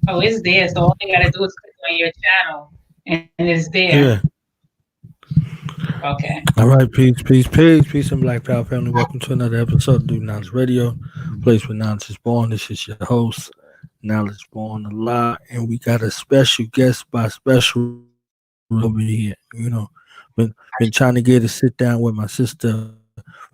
Oh, it's there. So all you gotta do is click on your channel and it's there. Yeah. Okay. All right. Peace, peace, peace, peace, and Black Power family. Welcome to another episode of Do Knowledge Radio, place where knowledge is born. This is your host, Knowledge Born Alive, and we got a special guest by special over here. Been trying to get to sit down with my sister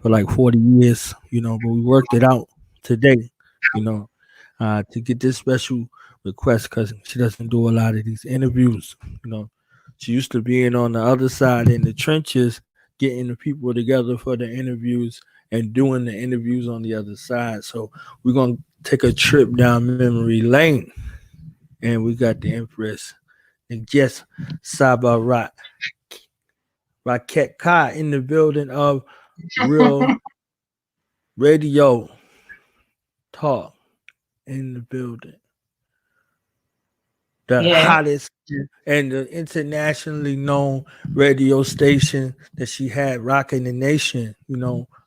for like 40 years. But we worked it out today. You know, to get this special request because she doesn't do a lot of these interviews. You know, she used to being on the other side in the trenches, getting the people together for the interviews and doing the interviews on the other side. So we're gonna take a trip down memory lane, and we got the Empress and Jess Saba Raket Kai in the building of Real Radio Talk in the building. The Yeah. hottest and the internationally known radio station that she had rocking the nation,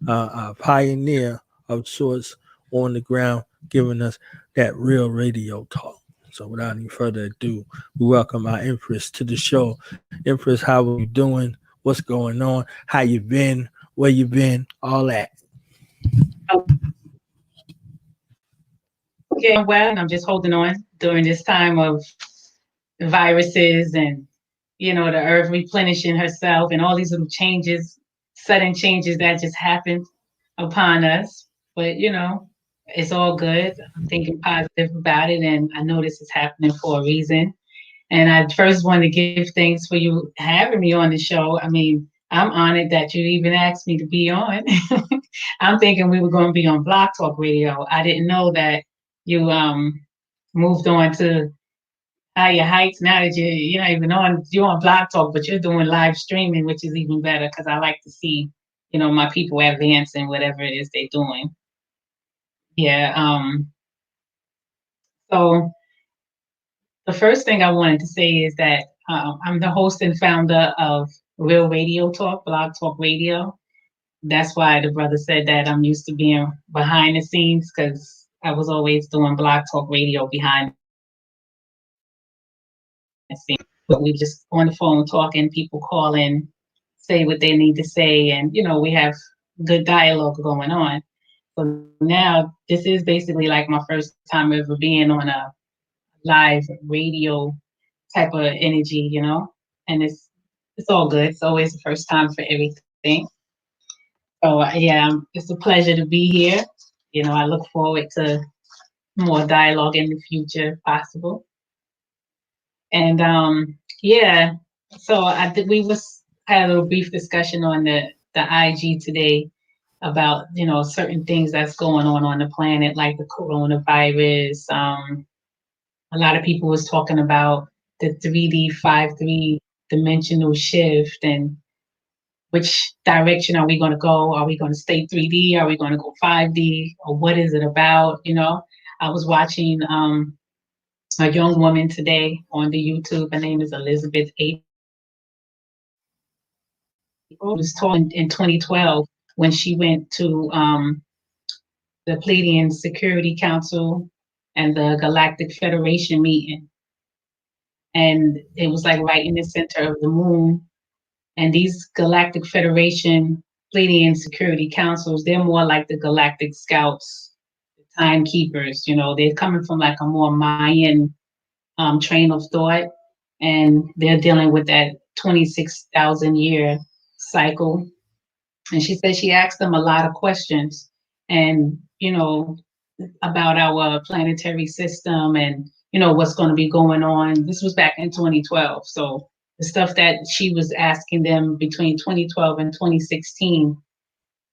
a pioneer of sorts on the ground, giving us that real radio talk. So without any further ado, we welcome our Empress to the show. Empress, how are you doing? What's going on? How you been? Where you been? All that. Okay, I'm well, and I'm just holding on during this time of viruses and the earth replenishing herself and all these little changes, sudden changes that just happened upon us. But it's all good. I'm thinking positive about it, and I know this is happening for a reason. And I first want to give thanks for you having me on the show. I mean, I'm honored that you even asked me to be on. I'm thinking we were going to be on Block Talk Radio. I didn't know that you moved on to higher heights now that you're not even you're on Block Talk, but you're doing live streaming, which is even better because I like to see my people advancing whatever it is they're doing. Yeah. So the first thing I wanted to say is that I'm the host and founder of Real Radio Talk, Blog Talk Radio. That's why the brother said that I'm used to being behind the scenes because I was always doing Blog Talk Radio behind the scenes. But we just on the phone talking, people calling, say what they need to say, and we have good dialogue going on. So now this is basically like my first time ever being on a live radio type of energy, and it's all good. It's always the first time for everything. So yeah, it's a pleasure to be here. I look forward to more dialogue in the future, if possible. And yeah, so we was had a little brief discussion on the IG today about certain things that's going on the planet, like the coronavirus. A lot of people was talking about the 3D 5-3 dimensional shift and which direction are we going to go? Are we going to stay 3D? Are we going to go 5D? Or what is it about? I was watching a young woman today on the YouTube. Her name is Elizabeth April. She was talking in 2012 when she went to the Pleiadian Security Council and the Galactic Federation meeting. And it was like right in the center of the moon. And these Galactic Federation Pleiadian Security Councils, they're more like the Galactic Scouts, the timekeepers. They're coming from like a more Mayan train of thought, and they're dealing with that 26,000 year cycle. And she said she asked them a lot of questions, and about our planetary system and what's going to be going on. This was back in 2012, so the stuff that she was asking them between 2012 and 2016,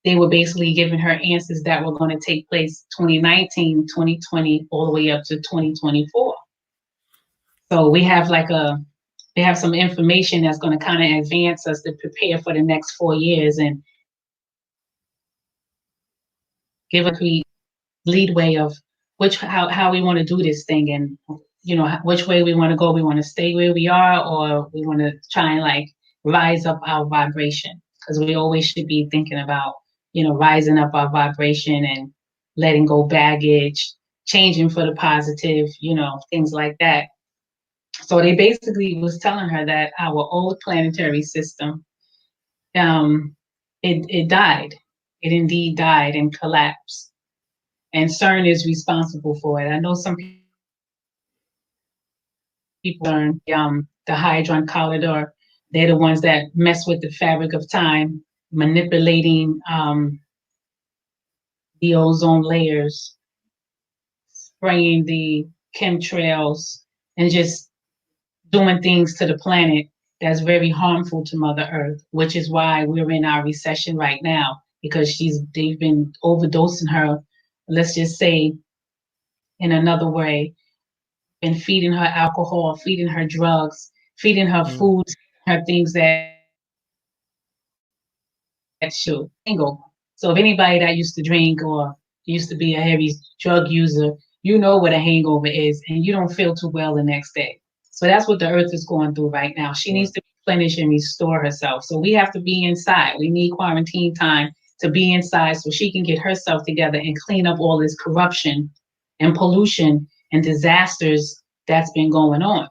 they were basically giving her answers that were going to take place 2019, 2020, all the way up to 2024. So we have some information that's going to kind of advance us to prepare for the next 4 years and give us leadway of how we want to do this thing, and which way we want to go. We want to stay where we are, or we want to try and like rise up our vibration, because we always should be thinking about rising up our vibration and letting go baggage, changing for the positive, things like that. So they basically was telling her that our old planetary system, um, it died. It indeed died and collapsed. And CERN is responsible for it. I know some people learn the Hadron Collider. They're the ones that mess with the fabric of time, manipulating the ozone layers, spraying the chemtrails, and just doing things to the planet that's very harmful to Mother Earth, which is why we're in our recession right now, because they've been overdosing her, let's just say in another way, been feeding her alcohol, feeding her drugs, feeding her food, her things that should hangover. So if anybody that used to drink or used to be a heavy drug user, you know what a hangover is, and you don't feel too well the next day. So that's what the earth is going through right now. She needs to replenish and restore herself. So we have to be inside. We need quarantine time to be inside so she can get herself together and clean up all this corruption and pollution and disasters that's been going on.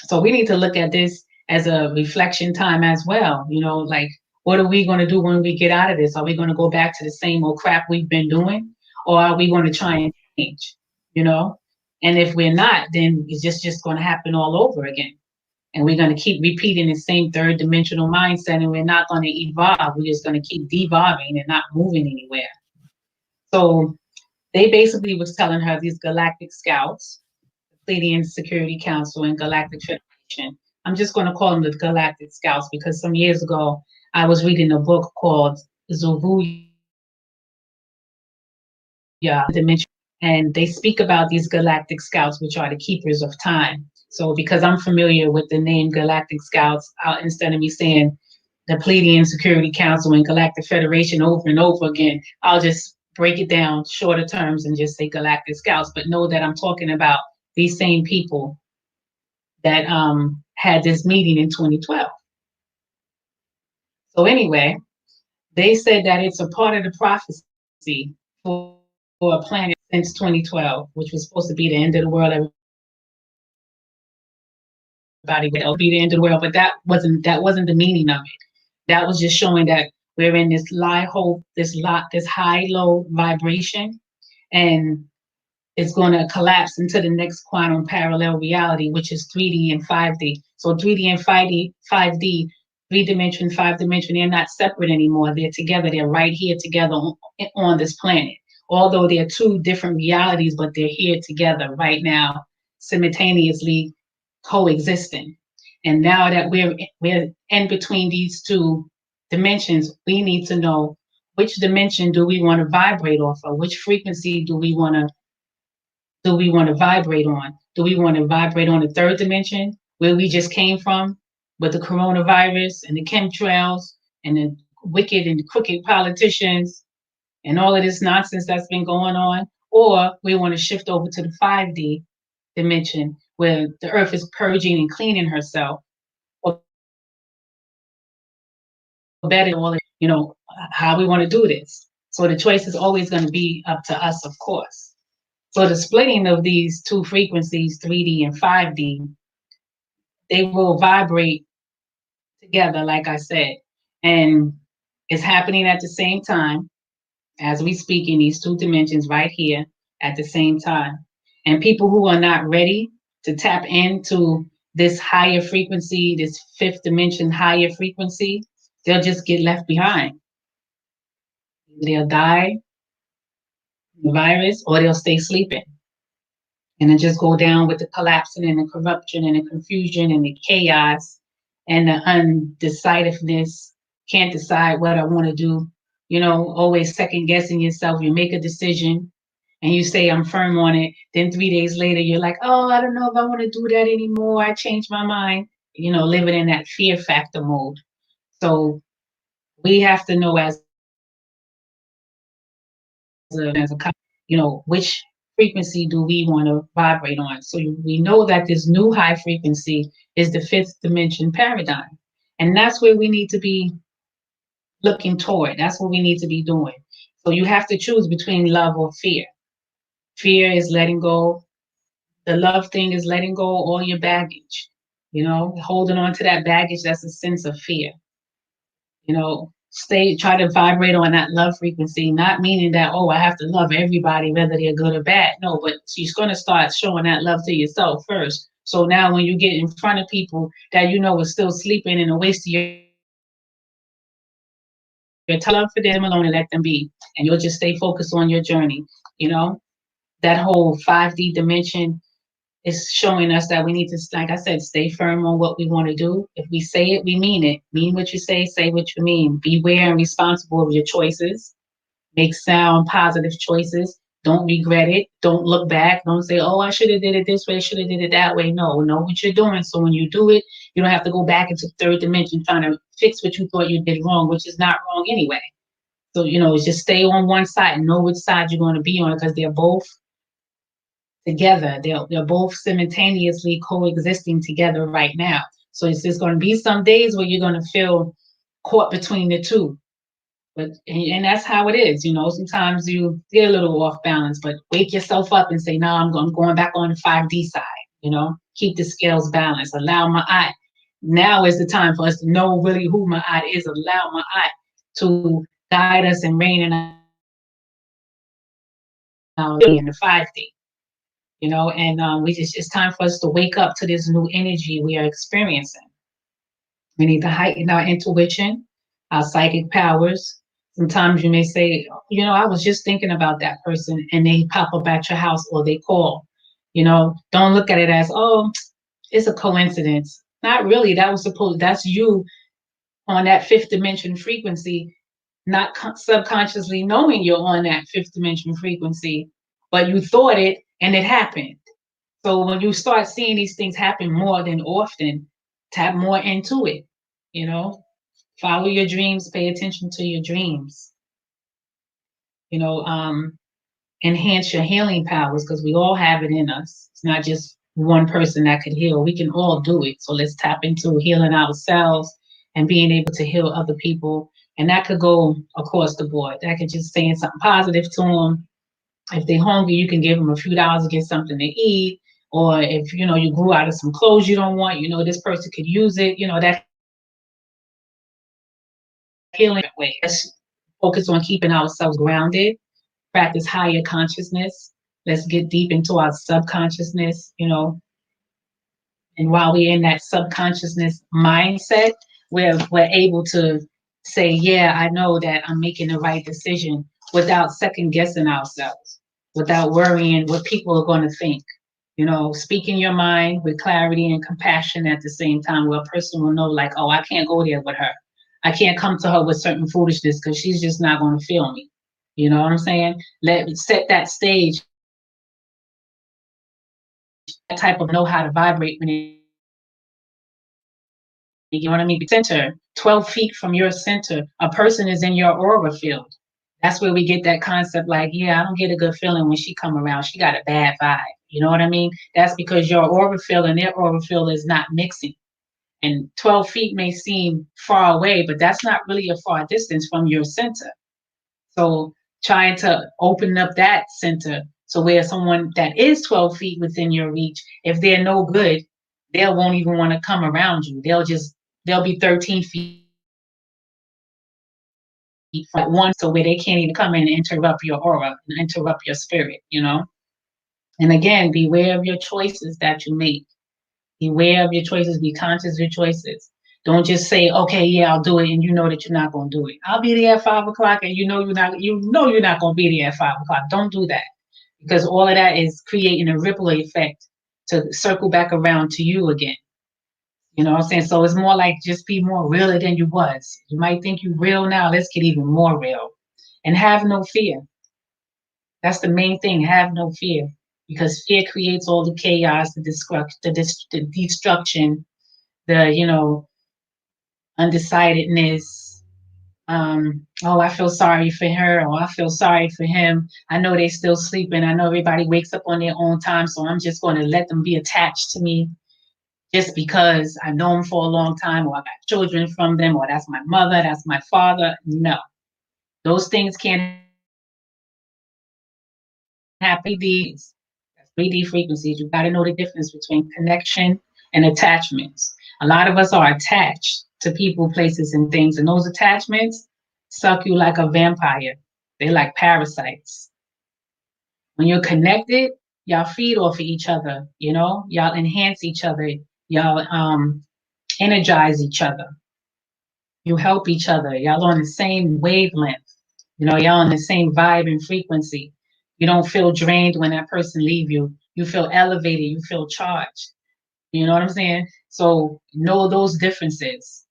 So we need to look at this as a reflection time as well. Like, what are we going to do when we get out of this? Are we going to go back to the same old crap we've been doing? Or are we going to try and change? You know? And if we're not, then it's just going to happen all over again. And we're going to keep repeating the same third dimensional mindset, and we're not going to evolve. We're just going to keep devolving and not moving anywhere. So they basically was telling her, these galactic scouts, Pleiadian Security Council and Galactic Federation. I'm just going to call them the Galactic Scouts because some years ago I was reading a book called Zovuya Dimension, and they speak about these Galactic Scouts, which are the keepers of time. So because I'm familiar with the name Galactic Scouts, instead of me saying the Pleiadian Security Council and Galactic Federation over and over again, I'll just break it down shorter terms and just say Galactic Scouts, but know that I'm talking about these same people that had this meeting in 2012. So anyway, they said that it's a part of the prophecy for a planet since 2012, which was supposed to be the end of the world. Everybody would be the end of the world, but that wasn't the meaning of it. That was just showing that we're in this this high low vibration, and it's going to collapse into the next quantum parallel reality, which is 3D and 5D. So 3D and 5D, 3 dimension, 5 dimension, they're not separate anymore. They're together. They're right here together on this planet. Although they're two different realities, but they're here together right now, simultaneously coexisting. And now that we're in between these two dimensions, we need to know which dimension do we want to vibrate off of, which frequency do we want to vibrate on? Do we want to vibrate on the third dimension where we just came from with the coronavirus and the chemtrails and the wicked and crooked politicians and all of this nonsense that's been going on? Or we want to shift over to the 5D dimension where the earth is purging and cleaning herself? Or better, how we want to do this. So the choice is always going to be up to us, of course. So the splitting of these two frequencies, 3D and 5D, they will vibrate together, like I said. And it's happening at the same time as we speak in these two dimensions right here at the same time. And people who are not ready to tap into this higher frequency, this fifth dimension higher frequency, they'll just get left behind. They'll die, the virus, or they'll stay sleeping. And then just go down with the collapsing and the corruption and the confusion and the chaos and the undecisiveness. Can't decide what I want to do. Always second guessing yourself. You make a decision and you say, I'm firm on it. Then 3 days later, you're like, oh, I don't know if I want to do that anymore. I changed my mind. Living in that fear factor mode. So we have to know as which frequency do we want to vibrate on? So we know that this new high frequency is the fifth dimension paradigm. And that's where we need to be looking toward. That's what we need to be doing. So you have to choose between love or fear. Fear is letting go. The love thing is letting go all your baggage. Holding on to that baggage, that's a sense of fear. Try to vibrate on that love frequency, not meaning that, oh, I have to love everybody, whether they're good or bad. No, but she's going to start showing that love to yourself first. So now when you get in front of people that are still sleeping and a waste of your time, for them alone and let them be. And you'll just stay focused on your journey. That whole 5D dimension is showing us that we need to, like I said, stay firm on what we want to do. If we say it, we mean it. Mean what you say what you mean. Beware and responsible of your choices. Make sound, positive choices. Don't regret it. Don't look back. Don't say, oh, I should have did it this way, should have did it that way. No, know what you're doing. So when you do it, you don't have to go back into third dimension trying to fix what you thought you did wrong, which is not wrong anyway. So, just stay on one side and know which side you're going to be on, because they're both together. They're both simultaneously coexisting together right now. So it's just going to be some days where you're going to feel caught between the two. And that's how it is. Sometimes you get a little off balance, but wake yourself up and say, no, I'm going back on the 5D side. Keep the scales balanced. Allow my eye. Now is the time for us to know really who my eye is. Allow my eye to guide us and reign in our in the 5D. And it's time for us to wake up to this new energy we are experiencing. We need to heighten our intuition, our psychic powers. Sometimes you may say, I was just thinking about that person, and they pop up at your house or they call. Don't look at it as, oh, it's a coincidence. Not really. That's you on that fifth dimension frequency, not subconsciously knowing you're on that fifth dimension frequency, but you thought it and it happened. So when you start seeing these things happen more than often, tap more into it. Follow your dreams, pay attention to your dreams. you know, um, Enhance your healing powers, because we all have it in us. It's not just one person that could heal. We can all do it. So let's tap into healing ourselves and being able to heal other people. And that could go across the board. That could just saying something positive to them. If they're hungry, you can give them a few dollars to get something to eat. Or if, you grew out of some clothes you don't want, this person could use it, that healing way. Let's focus on keeping ourselves grounded, practice higher consciousness. Let's get deep into our subconsciousness, and while we're in that subconsciousness mindset, we're able to say, yeah, I know that I'm making the right decision without second guessing ourselves, without worrying what people are going to think. Speaking your mind with clarity and compassion at the same time, where a person will know, like, oh, I can't go there with her. I can't come to her with certain foolishness because she's just not going to feel me. You know what I'm saying? Set that stage, that type of know how to vibrate when you know what I mean? Center, 12 feet from your center, a person is in your aura field. That's where we get that concept like, yeah, I don't get a good feeling when she come around. She got a bad vibe. You know what I mean? That's because your aura field and their aura field is not mixing. And 12 feet may seem far away, but that's not really a far distance from your center. So trying to open up that center, so where someone that is 12 feet within your reach, if they're no good, they won't even want to come around you. They'll be 13 feet from one, so where they can't even come in and interrupt your aura and interrupt your spirit. And again, beware of your choices that you make. Beware of your choices. Be conscious of your choices. Don't just say, okay, yeah, I'll do it, and you know that you're not going to do it. I'll be there at 5:00, and you know you're not going to be there at 5:00. Don't do that, because all of that is creating a ripple effect to circle back around to you again. You know what I'm saying? So it's more like, just be more realer than you was. You might think you're real now. Let's get even more real, and have no fear. That's the main thing. Have no fear, because fear creates all the chaos, the destruction, the undecidedness. Oh, I feel sorry for her, or I feel sorry for him. I know they still sleeping. I know everybody wakes up on their own time, so I'm just going to let them be attached to me just because I know them for a long time, or I got children from them, or that's my mother, that's my father. No, those things can't have 3Ds. That's 3D frequencies. You got to know the difference between connection and attachments. A lot of us are attached to people, places, and things, and those attachments suck you like a vampire. They're like parasites. When you're connected, y'all feed off of each other, y'all enhance each other, y'all energize each other, you help each other, y'all on the same wavelength, y'all on the same vibe and frequency. You don't feel drained when that person leave you. You feel elevated, you feel charged. You know what I'm saying? So know those differences.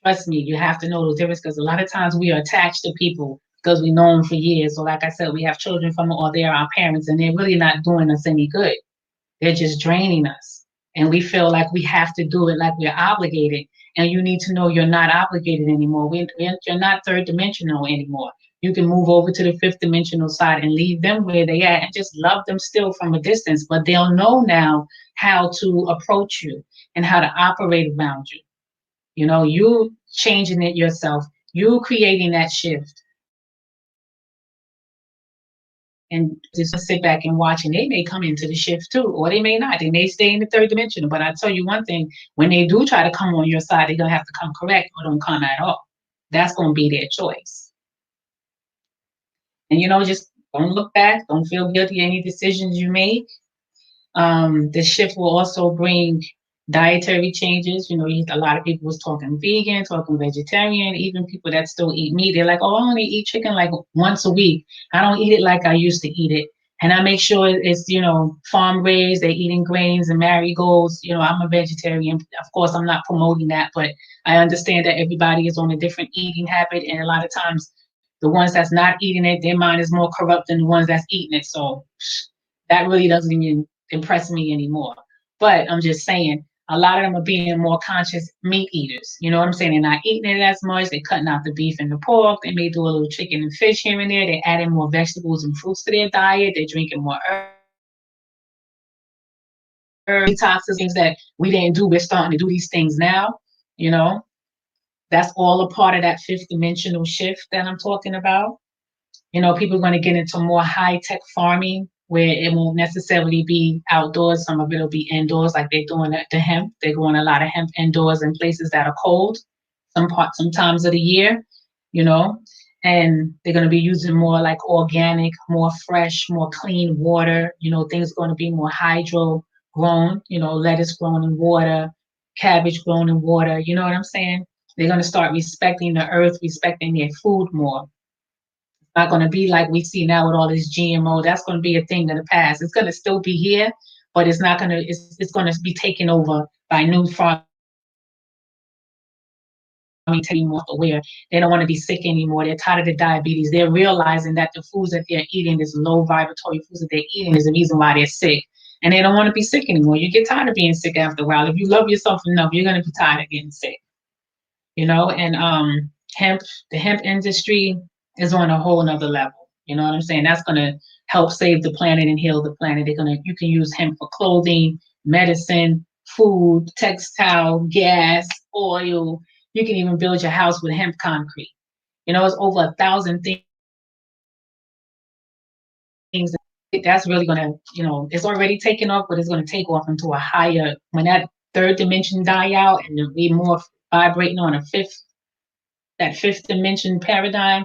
Trust me, you have to know those differences because a lot of times we are attached to people because we know them for years. So like I said, we have children from them or they're our parents and they're really not doing us any good. They're just draining us. And we feel like we have to do it like we're obligated. And you need to know you're not obligated anymore. You're not third dimensional anymore. You can move over to the fifth dimensional side and leave them where they at and just love them still from a distance. But they'll know now how to approach you and how to operate around you. You changing it yourself. You creating that shift. And just sit back and watch, and they may come into the shift too, or they may not. They may stay in the third dimension. But I tell you one thing: when they do try to come on your side, they're gonna have to come correct or don't come at all. That's gonna be their choice. And just don't look back. Don't feel guilty any decisions you make. The shift will also bring dietary changes. A lot of people was talking vegan, talking vegetarian, even people that still eat meat. They're like, oh, I only eat chicken like once a week. I don't eat it like I used to eat it. And I make sure it's, farm raised, they're eating grains and marigolds. I'm a vegetarian. Of course, I'm not promoting that, but I understand that everybody is on a different eating habit. And a lot of times the ones that's not eating it, their mind is more corrupt than the ones that's eating it. So that really doesn't even impress me anymore. But I'm just saying, a lot of them are being more conscious meat eaters. You know what I'm saying? They're not eating it as much. They're cutting out the beef and the pork. They may do a little chicken and fish here and there. They're adding more vegetables and fruits to their diet. They're drinking more herbs, detoxes, things that we didn't do. We're starting to do these things now. You know, that's all a part of that fifth dimensional shift that I'm talking about. People are going to get into more high-tech farming where it won't necessarily be outdoors. Some of it will be indoors, like they're doing the hemp. They're growing a lot of hemp indoors in places that are cold, some times of the year, you know, and they're going to be using more like organic, more fresh, more clean water. Things are going to be more hydro grown, lettuce grown in water, cabbage grown in water. You know what I'm saying? They're going to start respecting the earth, respecting their food more. Not going to be like we see now with all this GMO. That's going to be a thing of the past. It's going to still be here, but it's not going to. It's going to be taken over by new farming more aware. They don't want to be sick anymore. They're tired of the diabetes. They're realizing that the foods that they're eating, this low vibratory foods that they're eating, is the reason why they're sick. And they don't want to be sick anymore. You get tired of being sick after a while. If you love yourself enough, you're going to be tired of getting sick. And the hemp industry is on a whole nother level. You know what I'm saying? That's going to help save the planet and heal the planet. You can use hemp for clothing, medicine, food, textile, gas, oil. You can even build your house with hemp concrete. It's over 1,000 things. That's really going to, it's already taken off, but it's going to take off into a higher, when that third dimension die out and it'll be more vibrating on that fifth dimension paradigm,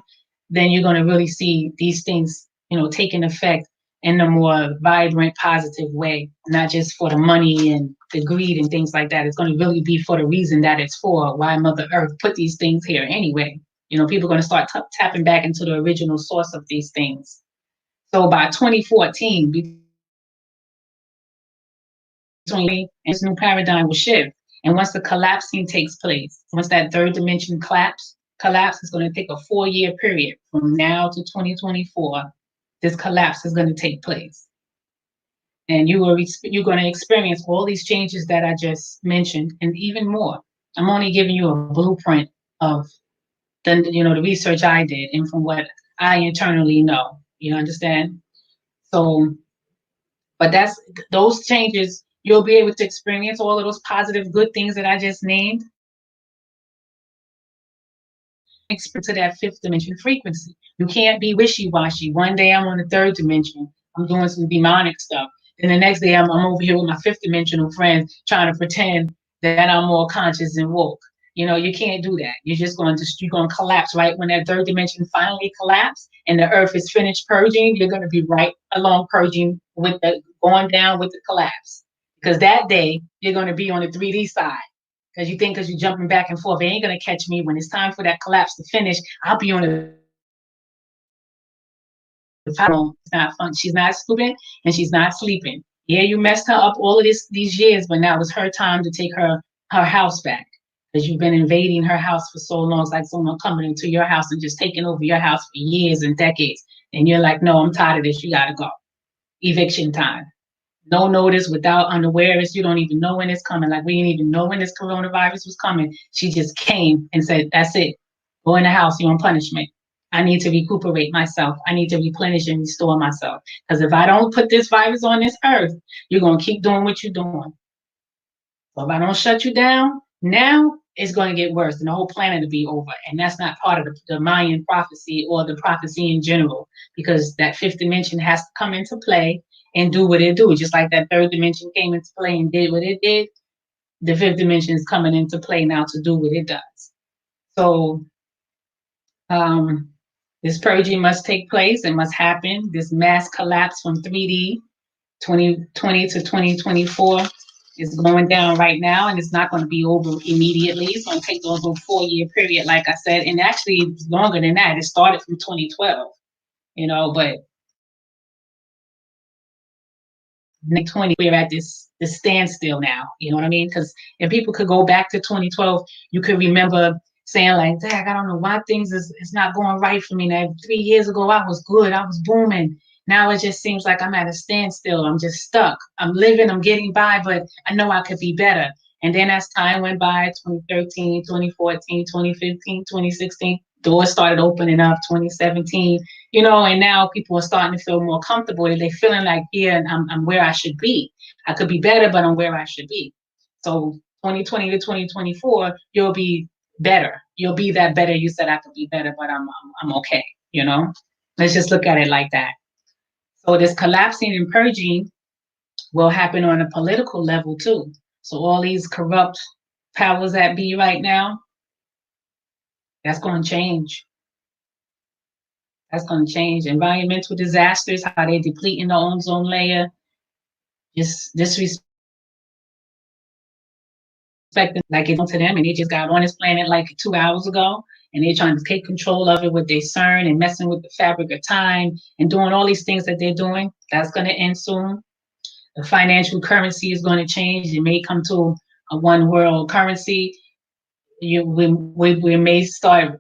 then you're going to really see these things, taking effect in a more vibrant, positive way, not just for the money and the greed and things like that. It's going to really be for the reason that it's for, why Mother Earth put these things here anyway. People are going to start tapping back into the original source of these things. So by 2014, between this new paradigm will shift. And once the collapsing takes place, once that third dimension collapse is going to take a 4-year period from now to 2024. This collapse is going to take place. And you're going to experience all these changes that I just mentioned and even more. I'm only giving you a blueprint of the research I did and from what I internally know. You understand? So, but those changes, you'll be able to experience all of those positive, good things that I just named. To that fifth dimension frequency. You can't be wishy-washy. One day I'm on the third dimension. I'm doing some demonic stuff. And the next day, I'm over here with my fifth dimensional friends trying to pretend that I'm more conscious and woke. You can't do that. You're going to collapse right when that third dimension finally collapses and the earth is finished purging. You're going to be right along purging with the going down with the collapse. Because that day you're going to be on the 3D side. Because you're jumping back and forth, it ain't going to catch me when it's time for that collapse to finish. I'll be on the it's not fun. She's not stupid and she's not sleeping. Yeah, you messed her up all of these years, but now it's her time to take her house back. Because you've been invading her house for so long. It's like someone coming into your house and just taking over your house for years and decades. And you're like, no, I'm tired of this. You gotta go. Eviction time. No notice, without unawareness. You don't even know when it's coming. Like we didn't even know when this coronavirus was coming. She just came and said, that's it. Go in the house. You're on punishment. I need to recuperate myself. I need to replenish and restore myself. Because if I don't put this virus on this earth, you're going to keep doing what you're doing. So if I don't shut you down, now it's going to get worse and the whole planet will be over. And that's not part of the Mayan prophecy or the prophecy in general, because that fifth dimension has to come into play and do what it do. Just like that third dimension came into play and did what it did, the fifth dimension is coming into play now to do what it does. So this purging must take place. It must happen. This mass collapse from 3D 2020 to 2024 is going down right now, and it's not going to be over immediately. It's going to take over a 4-year period, like I said, and actually longer than that. It started from 2012, but 2020 we're at this standstill now. You know what I mean? Because if people could go back to 2012, you could remember saying like, Dad, I don't know why things is not going right for me. Now 3 years ago I was good, I was booming. Now it just seems like I'm at a standstill. I'm just stuck. I'm living, I'm getting by, but I know I could be better. And then as time went by, 2013, 2014, 2015, 2016, doors started opening up, 2017, and now people are starting to feel more comfortable. They're feeling like, yeah, I'm where I should be. I could be better, but I'm where I should be. So 2020 to 2024, you'll be better. You'll be that better. You said I could be better, but I'm okay. Let's just look at it like that. So this collapsing and purging will happen on a political level too. So all these corrupt powers that be right now, that's going to change. That's going to change. Environmental disasters, how they're depleting the ozone layer, just disrespecting like it's to them, and they just got on this planet like 2 hours ago, and they're trying to take control of it with their CERN and messing with the fabric of time and doing all these things that they're doing. That's going to end soon. The financial currency is going to change. It may come to a one world currency. We may start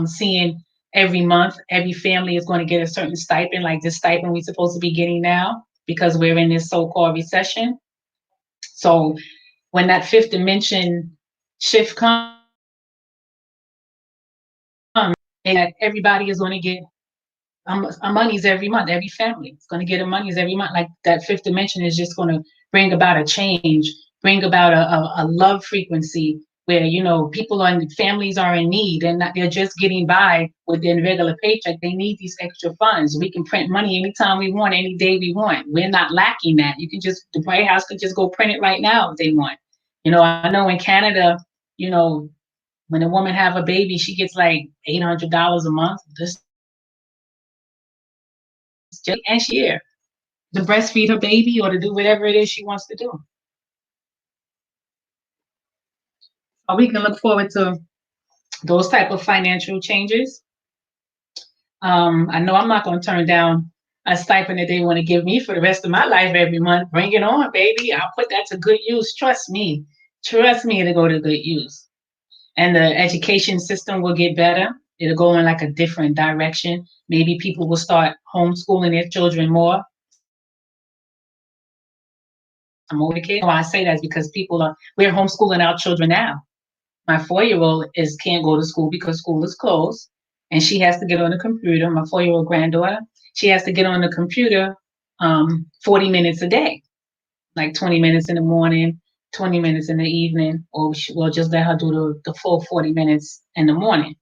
seeing every month, every family is going to get a certain stipend, like this stipend we're supposed to be getting now, because we're in this so-called recession. So when that fifth dimension shift comes, and everybody is going to get monies every month. Every family is going to get a monies every month. Like that fifth dimension is just going to bring about a change, bring about a love frequency where, people and families are in need and they're just getting by with their regular paycheck. They need these extra funds. We can print money anytime we want, any day we want. We're not lacking that. The White House could just go print it right now if they want. I know in Canada, when a woman have a baby, she gets like $800 a month. And she here to breastfeed her baby or to do whatever it is she wants to do. So we can look forward to those type of financial changes. I know I'm not going to turn down a stipend that they want to give me for the rest of my life every month. Bring it on, baby. I'll put that to good use. Trust me to go to good use. And the education system will get better. It'll go in like a different direction. Maybe people will start homeschooling their children more. Why I say that is because we're homeschooling our children now. My 4-year-old can't go to school because school is closed, and she has to get on the computer. My 4-year-old granddaughter, she has to get on the computer 40 minutes a day, like 20 minutes in the morning, 20 minutes in the evening, or we'll just let her do the full 40 minutes in the morning.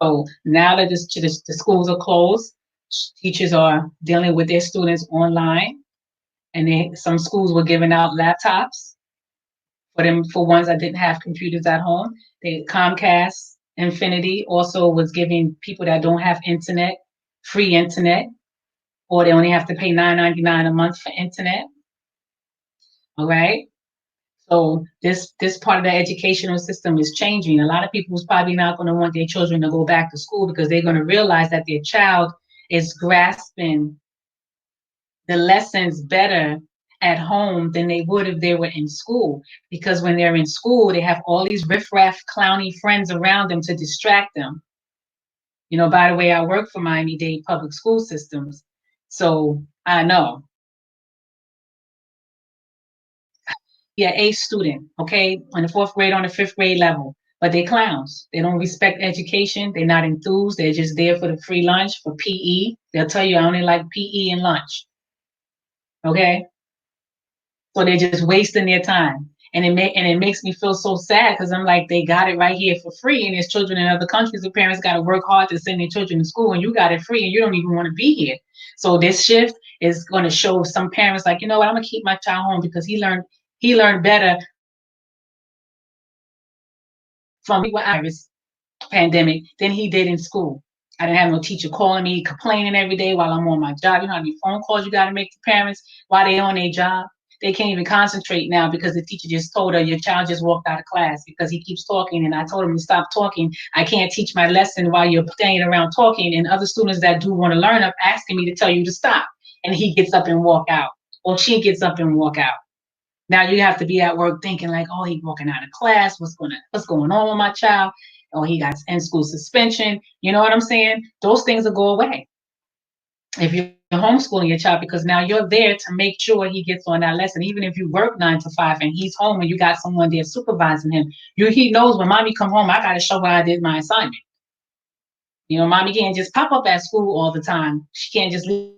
So now that the schools are closed, Teachers are dealing with their students online, and some schools were giving out laptops for ones that didn't have computers at home. Comcast Infinity also was giving people that don't have internet free internet, or they only have to pay $9.99 a month for internet. All right. So this part of the educational system is changing. A lot of people is probably not going to want their children to go back to school because they're going to realize that their child is grasping the lessons better at home than they would if they were in school. Because when they're in school, they have all these riffraff, clowny friends around them to distract them. By the way, I work for Miami-Dade public school systems. So I know. Yeah, A student, okay, in the fourth grade, on the fifth grade level, but they clowns. They don't respect education. They're not enthused. They're just there for the free lunch, for PE. They'll tell you I only like PE and lunch. Okay, so they're just wasting their time, and it makes me feel so sad because I'm like, they got it right here for free, and there's children in other countries. The parents got to work hard to send their children to school, and you got it free, and you don't even want to be here. So this shift is going to show some parents like, you know what, I'm gonna keep my child home because he learned better from the virus pandemic than he did in school. I didn't have no teacher calling me, complaining every day while I'm on my job. You know how many phone calls you got to make to parents while they on their job? They can't even concentrate now because the teacher just told her your child just walked out of class because he keeps talking. And I told him to stop talking. I can't teach my lesson while you're staying around talking. And other students that do want to learn are asking me to tell you to stop. And he gets up and walk out, or she gets up and walk out. Now you have to be at work thinking like, oh, he's walking out of class. What's going on with my child? Oh, he got in school suspension. You know what I'm saying? Those things will go away if you're homeschooling your child, because now you're there to make sure he gets on that lesson. Even if you work 9 to 5 and he's home and you got someone there supervising him, he knows when mommy come home, I got to show her I did my assignment. Mommy can't just pop up at school all the time. She can't just leave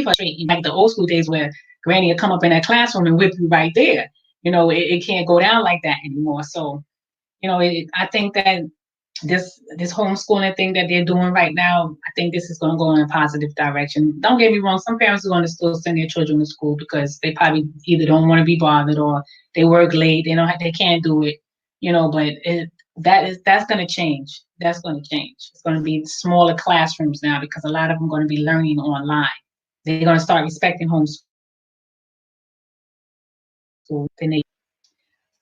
her straight like the old school days where granny would come up in that classroom and whip you right there. It can't go down like that anymore. So, I think that this homeschooling thing that they're doing right now, I think this is going to go in a positive direction. Don't get me wrong, some parents are going to still send their children to school because they probably either don't want to be bothered or they work late. They can't do it. But that's going to change. That's going to change. It's going to be smaller classrooms now because a lot of them are going to be learning online. They're going to start respecting homeschool.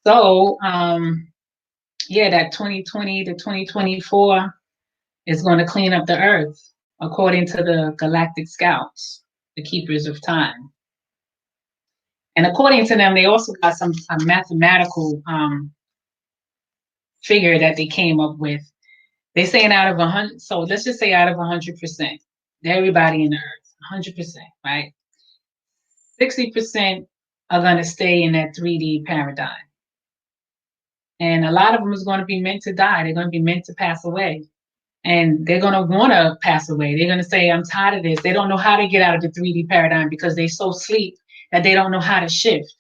So, yeah, that 2020 to 2024 is going to clean up the earth, according to the Galactic Scouts, the keepers of time. And according to them, they also got some mathematical figure that they came up with. They're saying out of 100, so let's just say out of 100%, everybody in the earth, 100%, right? 60% are going to stay in that 3D paradigm. And a lot of them is going to be meant to die. They're going to be meant to pass away. And they're going to want to pass away. They're going to say, I'm tired of this. They don't know how to get out of the 3D paradigm because they so sleep that they don't know how to shift.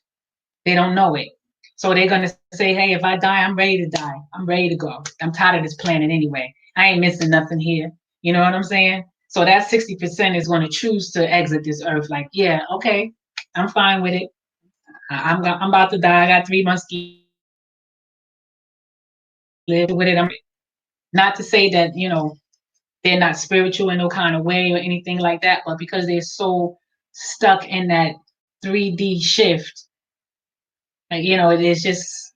They don't know it. So they're going to say, hey, if I die, I'm ready to die. I'm ready to go. I'm tired of this planet anyway. I ain't missing nothing here. You know what I'm saying? So that 60% is going to choose to exit this earth. Like, yeah, okay, I'm fine with it. I'm about to die. I got 3 months to live with it. Not to say that, they're not spiritual in no kind of way or anything like that, but because they're so stuck in that 3D shift, it is just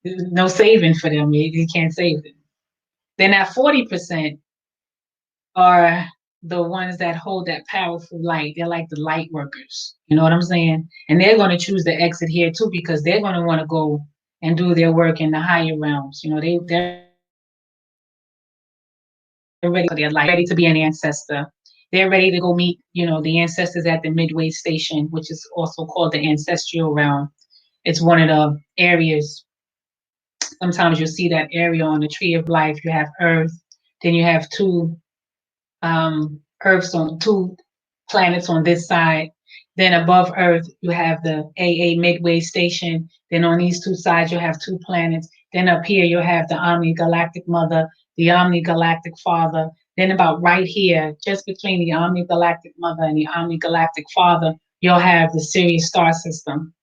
no saving for them. You can't save them. Then that 40% are the ones that hold that powerful light. They're like the light workers. You know what I'm saying? And they're going to choose the exit here too, because they're going to want to go and do their work in the higher realms. They're ready for their life, ready to be an ancestor. They're ready to go meet, the ancestors at the midway station, which is also called the ancestral realm. It's one of the areas. Sometimes you'll see that area on the tree of life. You have Earth, then you have two planets on this side. Then above Earth, you have the AA midway station. Then on these two sides, you have 2 planets. Then up here, you'll have the Omni Galactic Mother. the omni-galactic father. Then about right here, just between the omni-galactic mother and the omni-galactic father, you'll have the Sirius star system.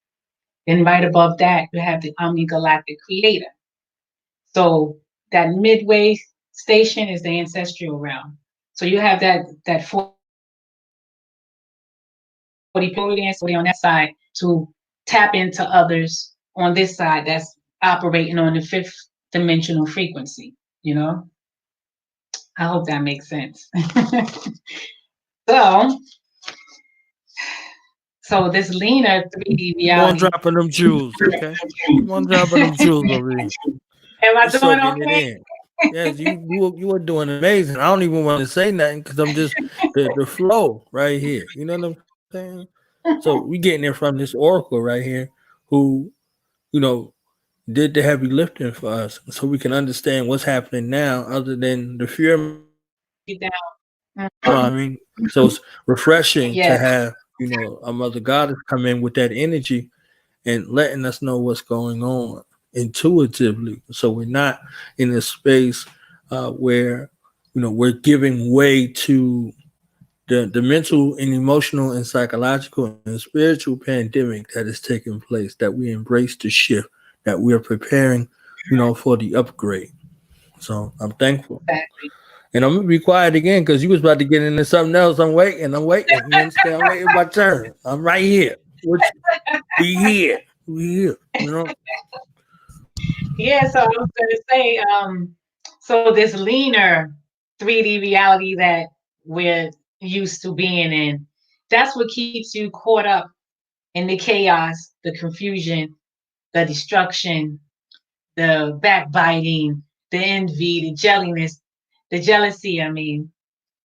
Then right above that, you have the omni-galactic creator. So that midway station is the ancestral realm. So you have that 40 on that side to tap into others on this side that's operating on the fifth dimensional frequency, you know? I hope that makes sense. so so this leaner 3D Come on, reality. dropping them jewels, okay? Come on, dropping them jewels over here. Am I You're doing soaking it okay? in. Yes, you are doing amazing. I don't even want to say nothing because I'm just the flow right here. You know what I'm saying? So we getting it from this oracle right here, who you know did the heavy lifting for us, so we can understand what's happening now, other than the fear mongering. So it's refreshing to Yes, have a mother goddess come in with that energy and letting us know what's going on intuitively. So we're not in a space where we're giving way to the mental and emotional and psychological and spiritual pandemic that is taking place. That we embrace the shift. That we are preparing, for the upgrade. So I'm thankful. exactly. And I'm gonna be quiet again because you was about to get into something else. I'm waiting. I'm waiting. You understand? I'm waiting my turn. I'm right here. What we here? We here. Yeah, so I was gonna say, so this leaner 3D reality that we're used to being in, that's what keeps you caught up in the chaos, the confusion, the destruction, the backbiting, the envy, the jelliness, the jealousy. I mean,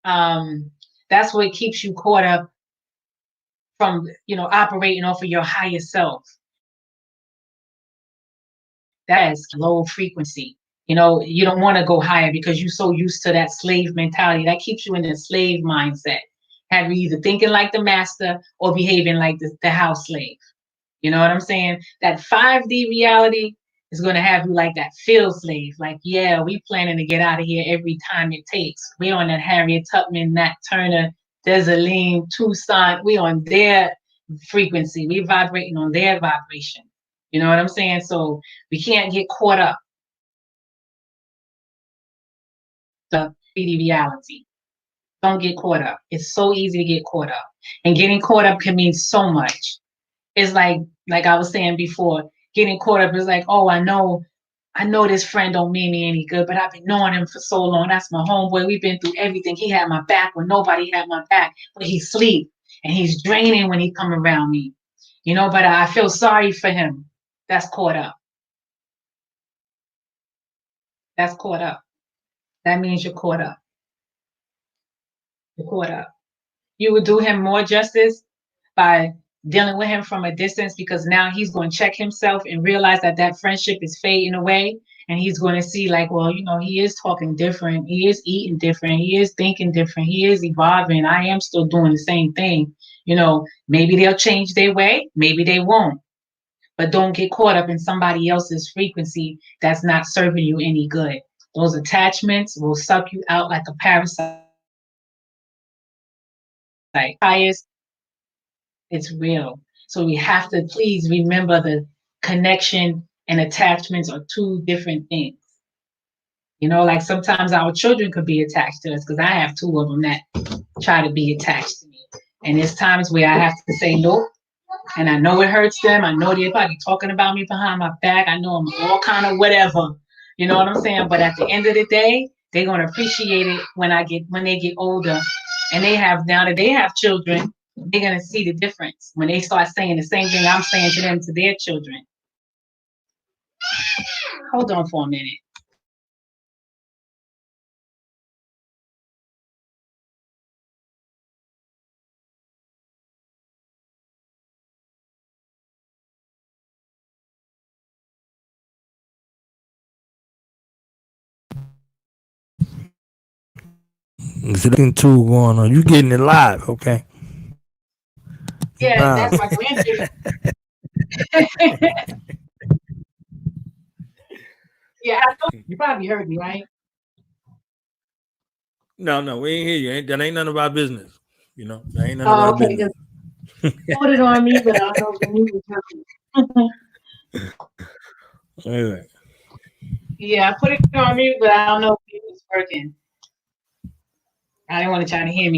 um, that's what keeps you caught up from operating off of your higher self. That is low frequency. You don't want to go higher because you're so used to that slave mentality. That keeps you in the slave mindset. Have you either thinking like the master or behaving like the house slave? You know what I'm saying? That 5D reality is going to have you like that field slave. Like, yeah, we planning to get out of here every time it takes. We on that Harriet Tubman, Nat Turner, Desaline, Tucson. We on their frequency. We vibrating on their vibration. You know what I'm saying? So we can't get caught up the 3D reality. Don't get caught up. It's so easy to get caught up. And getting caught up can mean so much. It's like I was saying before, getting caught up is like, oh, I know this friend don't mean me any good, but I've been knowing him for so long. That's my homeboy. We've been through everything. He had my back when nobody had my back, but he sleep and he's draining when he come around me. But I feel sorry for him. That's caught up. That's caught up. That means you're caught up. You're caught up. You would do him more justice by dealing with him from a distance, because now he's going to check himself and realize that friendship is fading away, and he's going to see like, well, he is talking different, he is eating different, he is thinking different, he is evolving. I am still doing the same thing. Maybe they'll change their way, maybe they won't, but don't get caught up in somebody else's frequency that's not serving you any good. Those attachments will suck you out like a parasite. Highest, it's real. So we have to please remember the connection and attachments are two different things. Like sometimes our children could be attached to us, because I have two of them that try to be attached to me. And there's times where I have to say nope. And I know it hurts them. I know they're probably talking about me behind my back. I know I'm all kind of whatever. You know what I'm saying? But at the end of the day, they're gonna appreciate it when they get older. And now that they have children, they're gonna see the difference when they start saying the same thing I'm saying to them to their children. Hold on for a minute. Is it looking too going on? You getting it live, okay? Yeah, Live. that's my grandbaby. Yeah, you probably heard me, right? No, we ain't hear you. That ain't none of our business. That ain't none of Oh, our okay. business. Put it on me, but I don't know if the mute was working. Anyway. Yeah, I put it on mute, but I don't know if it was working. I didn't want to try to hear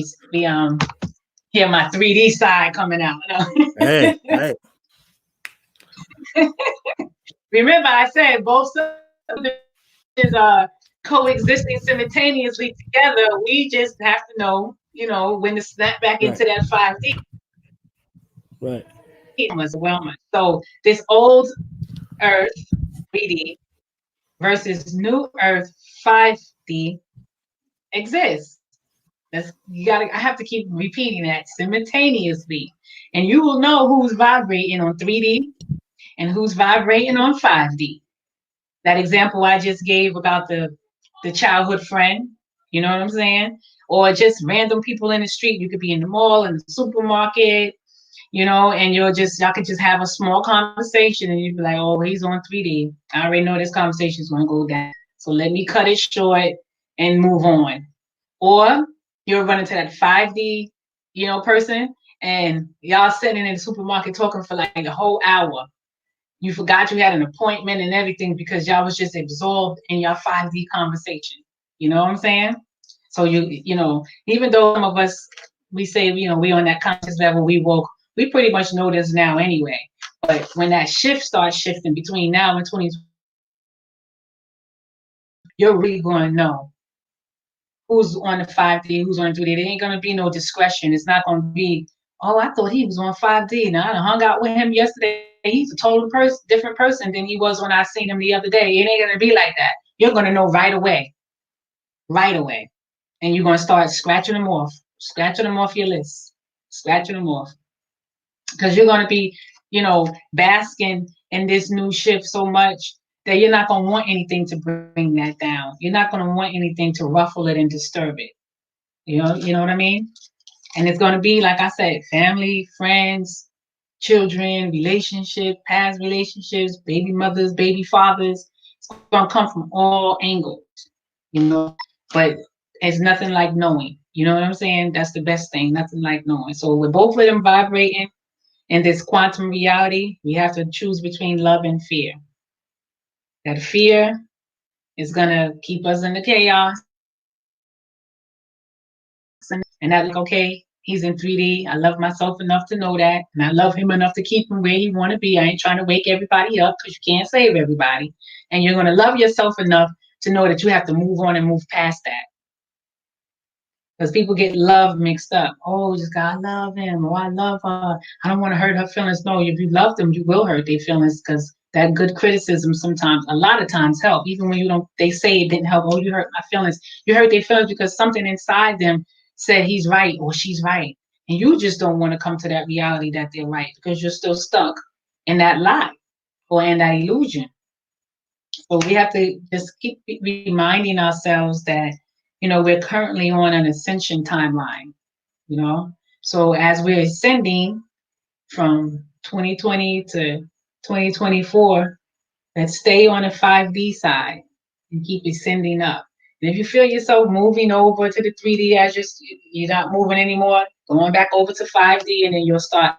my 3D side coming out. Hey. Remember, I said both is coexisting simultaneously together. We just have to know, when to snap back into that 5D. Right. Was well much. So this old Earth 3D versus new Earth 5D exists. I have to keep repeating that simultaneously. And you will know who's vibrating on 3D and who's vibrating on 5D. That example I just gave about the childhood friend, you know what I'm saying? Or just random people in the street. You could be in the mall, in the supermarket, and y'all could just have a small conversation and you'd be like, oh, he's on 3D. I already know this conversation is going to go down. So let me cut it short and move on. Or you'll run into that 5D, person, and y'all sitting in the supermarket talking for like a whole hour. You forgot you had an appointment and everything because y'all was just absorbed in your 5D conversation. You know what I'm saying? So even though some of us, we say, we on that conscious level, we woke, we pretty much know this now anyway. But when that shift starts shifting between now and 2020, you're really going to know who's on the 5D, who's on 3D. There ain't going to be no discretion. It's not going to be, oh, I thought he was on 5D. Now I hung out with him yesterday. He's a total different person than he was when I seen him the other day. It ain't going to be like that. You're going to know right away. Right away. And you're going to start scratching them off your list, scratching them off. Because you're going to be, basking in this new shift so much that you're not going to want anything to bring that down. You're not going to want anything to ruffle it and disturb it. You know what I mean? And it's going to be, like I said, family, friends, children, past relationships, baby mothers, baby fathers. It's going to come from all angles, but it's nothing like knowing. You know what I'm saying? That's the best thing. Nothing like knowing. So with both of them vibrating in this quantum reality, we have to choose between love and fear. That fear is going to keep us in the chaos. And that, okay, he's in 3D. I love myself enough to know that. And I love him enough to keep him where he want to be. I ain't trying to wake everybody up because you can't save everybody. And you're going to love yourself enough to know that you have to move on and move past that. Because people get love mixed up. Oh, just God, I love him. Oh, I love her. I don't want to hurt her feelings. No, if you love them, you will hurt their feelings because that good criticism sometimes, a lot of times help. Even when they say it didn't help. Oh, you hurt my feelings. You hurt their feelings because something inside them said he's right or she's right. And you just don't want to come to that reality that they're right because you're still stuck in that lie or in that illusion. So we have to just keep reminding ourselves that, we're currently on an ascension timeline, So as we're ascending from 2020 to 2024, let's stay on the 5D side and keep ascending up. And if you feel yourself moving over to the 3D as you're not moving anymore, going back over to 5D, and then you'll start,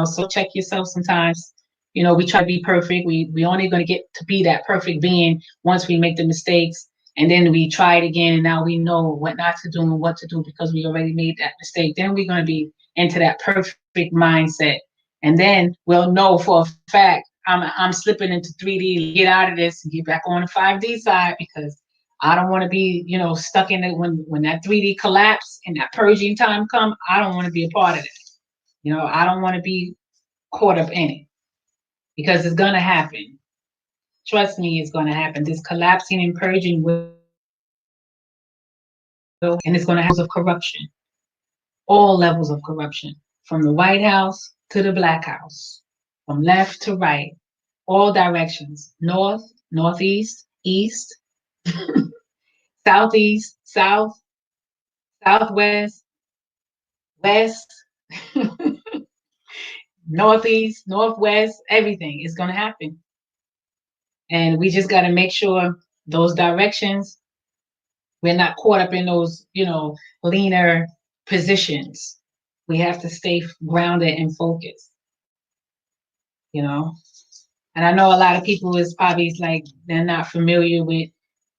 so check yourself sometimes. We try to be perfect. We only going to get to be that perfect being once we make the mistakes, and then we try it again, and now we know what not to do and what to do because we already made that mistake. Then we're going to be into that perfect mindset, and then we'll know for a fact I'm slipping into 3D. Get out of this and get back on the 5D side because I don't want to be, stuck in it when that 3D collapse and that purging time come. I don't want to be a part of it. I don't want to be caught up in it because it's going to happen. Trust me, it's going to happen. This collapsing and purging will, and it's going to have levels of corruption, all levels of corruption, from the White House to the Black House, from left to right, all directions, north, northeast, east, southeast, south, southwest, west, northeast, northwest, everything is going to happen. And we just got to make sure those directions We're not caught up in those, leaner positions. We have to stay grounded and focused, you know. And I know a lot of people is probably like they're not familiar with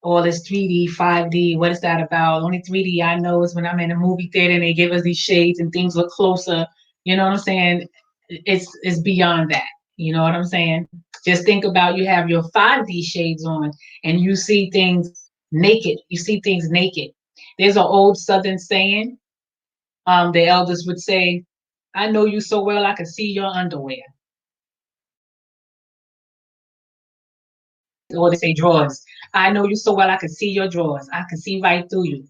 all this 3D, 5D. What is that about? Only 3D I know is when I'm in a movie theater and they give us these shades and things look closer. You know what I'm saying? It's beyond that. You know what I'm saying? Just think about you have your 5D shades on and you see things naked. You see things naked. There's an old Southern saying. The elders would say, "I know you so well I can see your underwear." Or they say drawers. I know you so well I can see your drawers. I can see right through you.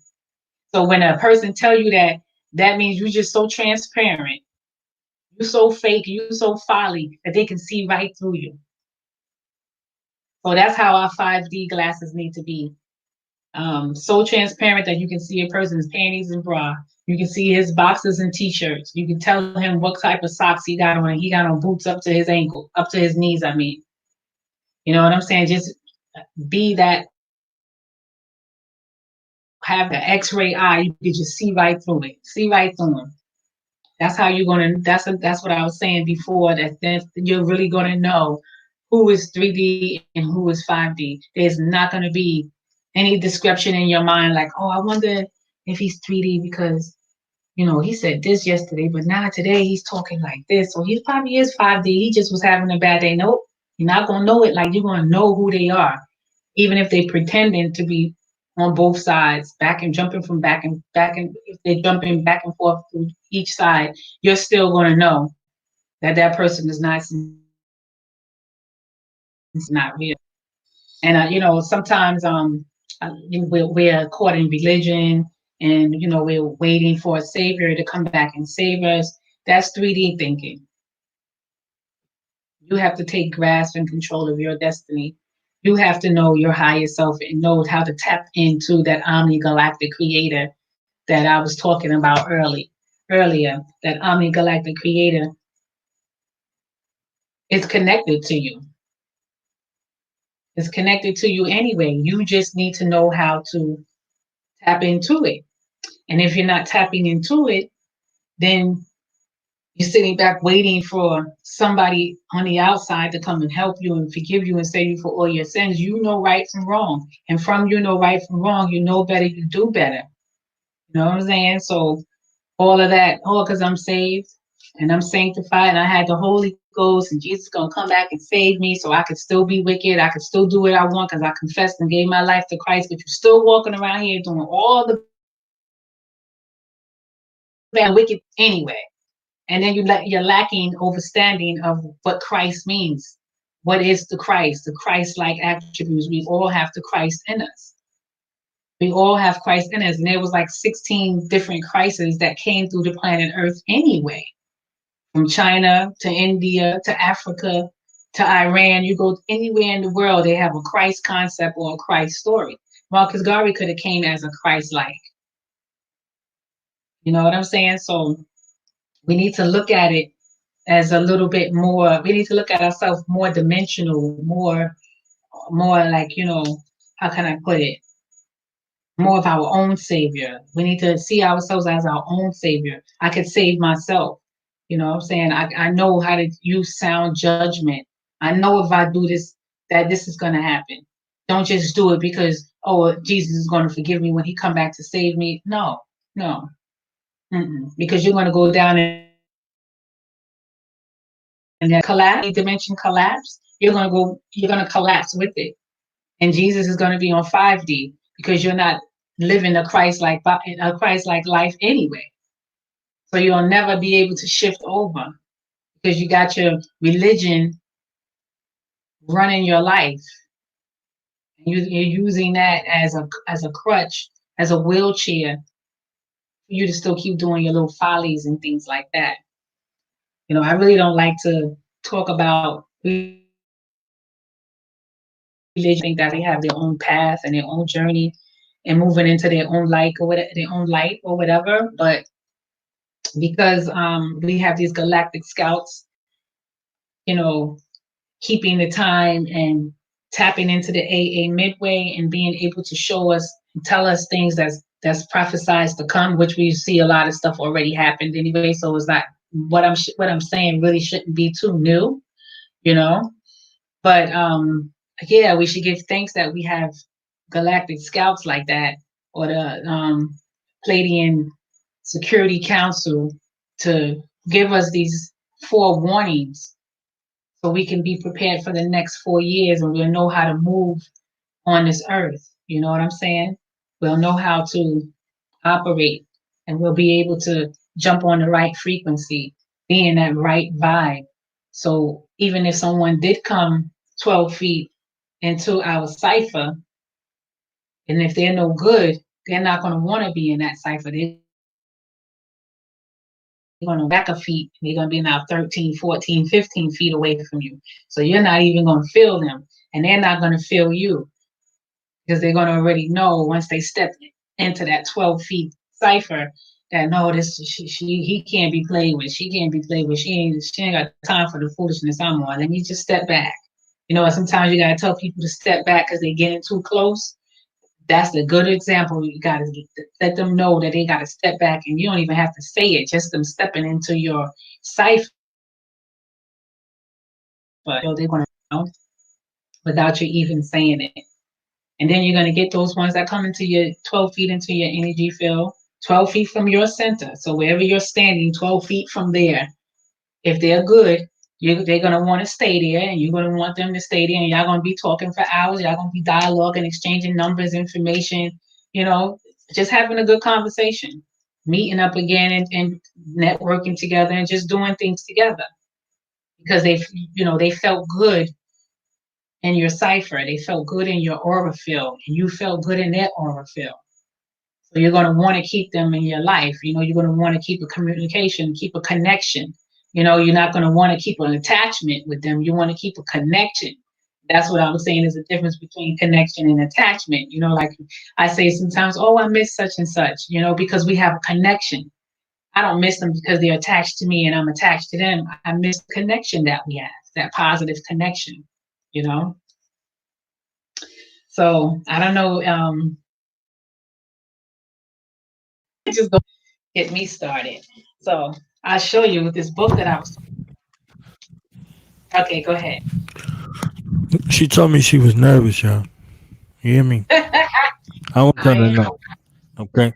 So when a person tell you that, that means you're just so transparent. You're so fake. You're so folly that they can see right through you. So that's how our 5D glasses need to be. So transparent that you can see a person's panties and bra. You can see his boxers and t-shirts. You can tell him what type of socks he got on. He got on boots up to his ankle, up to his knees. I mean, you know what I'm saying? Just be that, have the X-ray eye. You can just see right through it. See right through him. That's how you're gonna. That's what I was saying before. That you're really gonna know who is 3D and who is 5D. There's not gonna be any description in your mind like, oh, I wonder if he's 3D because he said this yesterday, but now today he's talking like this. So he probably is 5D. He just was having a bad day. Nope, you're not gonna know it like you're gonna know who they are, even if they pretending to be on both sides, back and jumping from back and if they're jumping back and forth through each side, you're still going to know that that person is not real. And sometimes we're caught in religion, and we're waiting for a savior to come back and save us. That's 3D thinking. You have to take grasp and control of your destiny. You have to know your higher self and know how to tap into that omni galactic creator that I was talking about earlier. That omni galactic creator is connected to you. It's connected to you anyway. You just need to know how to tap into it. And if you're not tapping into it, then you're sitting back waiting for somebody on the outside to come and help you and forgive you and save you for all your sins. You know right from wrong. And from you know right from wrong, you know better, you do better. You know what I'm saying? So all of that, all because I'm saved and I'm sanctified and I had the Holy Ghost and Jesus is going to come back and save me so I could still be wicked. I could still do what I want because I confessed and gave my life to Christ, but you're still walking around here doing all the bad wicked anyway. And then you're lacking understanding of what Christ means. What is the Christ? The Christ-like attributes. We all have the Christ in us. We all have Christ in us. And there was like 16 different Christs that came through the planet Earth anyway. From China to India to Africa to Iran, you go anywhere in the world, they have a Christ concept or a Christ story. Marcus Garvey could have came as a Christ-like. You know what I'm saying? So we need to look at it as a little bit more. We need to look at ourselves more dimensional, more like, how can I put it? More of our own savior. We need to see ourselves as our own savior. I could save myself. You know what I'm saying? I know how to use sound judgment. I know if I do this, that this is going to happen. Don't just do it because, oh, Jesus is going to forgive me when he come back to save me. No, no. Because you're going to go down and that collapse, dimension collapse, you're going to collapse with it. And Jesus is going to be on 5D because you're not living a Christ-like life anyway. So you'll never be able to shift over because you got your religion running your life. You're using that as a crutch, as a wheelchair for you to still keep doing your little follies and things like that. I really don't like to talk about religion. I think that they have their own path and their own journey and moving into their own light or whatever. But because we have these galactic scouts, keeping the time and tapping into the AA midway and being able to show us tell us things that's prophesied to come, which we see a lot of stuff already happened anyway. So it's not what I'm saying really shouldn't be too new, you know. But yeah, we should give thanks that we have galactic scouts like that, or the Palladian Security Council to give us these forewarnings so we can be prepared for the next 4 years and we'll know how to move on this earth. You know what I'm saying? We'll know how to operate and we'll be able to jump on the right frequency, be in that right vibe. So even if someone did come 12 feet into our cipher, and if they're no good, they're not going to want to be in that cipher. They're going to back a feet. They're going to be now 13, 14, 15 feet away from you. So you're not even going to feel them, and they're not going to feel you because they're going to already know once they step into that 12 feet cipher that no, this he can't be played with. She can't be played with. She ain't got time for the foolishness I'm on. Let me just step back. You know, sometimes you got to tell people to step back because they're getting too close. That's a good example. You got to let them know that they got to step back, and you don't even have to say it. Just them stepping into your cipher, but they're going to know without you even saying it. And then you're going to get those ones that come into your 12 feet into your energy field, 12 feet from your center. So wherever you're standing, 12 feet from there, if they're good, they're going to want to stay there, and you're going to want them to stay there, and y'all going to be talking for hours. Y'all going to be dialoguing, exchanging numbers, information, you know, just having a good conversation, meeting up again and networking together and just doing things together because they felt good in your cipher. They felt good in your aura field, and you felt good in their aura field. So you're going to want to keep them in your life. You know, you're going to want to keep a communication, keep a connection. You know, you're not going to want to keep an attachment with them. You want to keep a connection. That's what I was saying is the difference between connection and attachment. You know, like I say sometimes, oh, I miss such and such, you know, because we have a connection. I don't miss them because they're attached to me and I'm attached to them. I miss the connection that we have, that positive connection, you know. So I don't know. Just go get me started. So I'll show you this book that I was. Okay, go ahead. She told me she was nervous, y'all. You hear me? I want her to I know. Okay.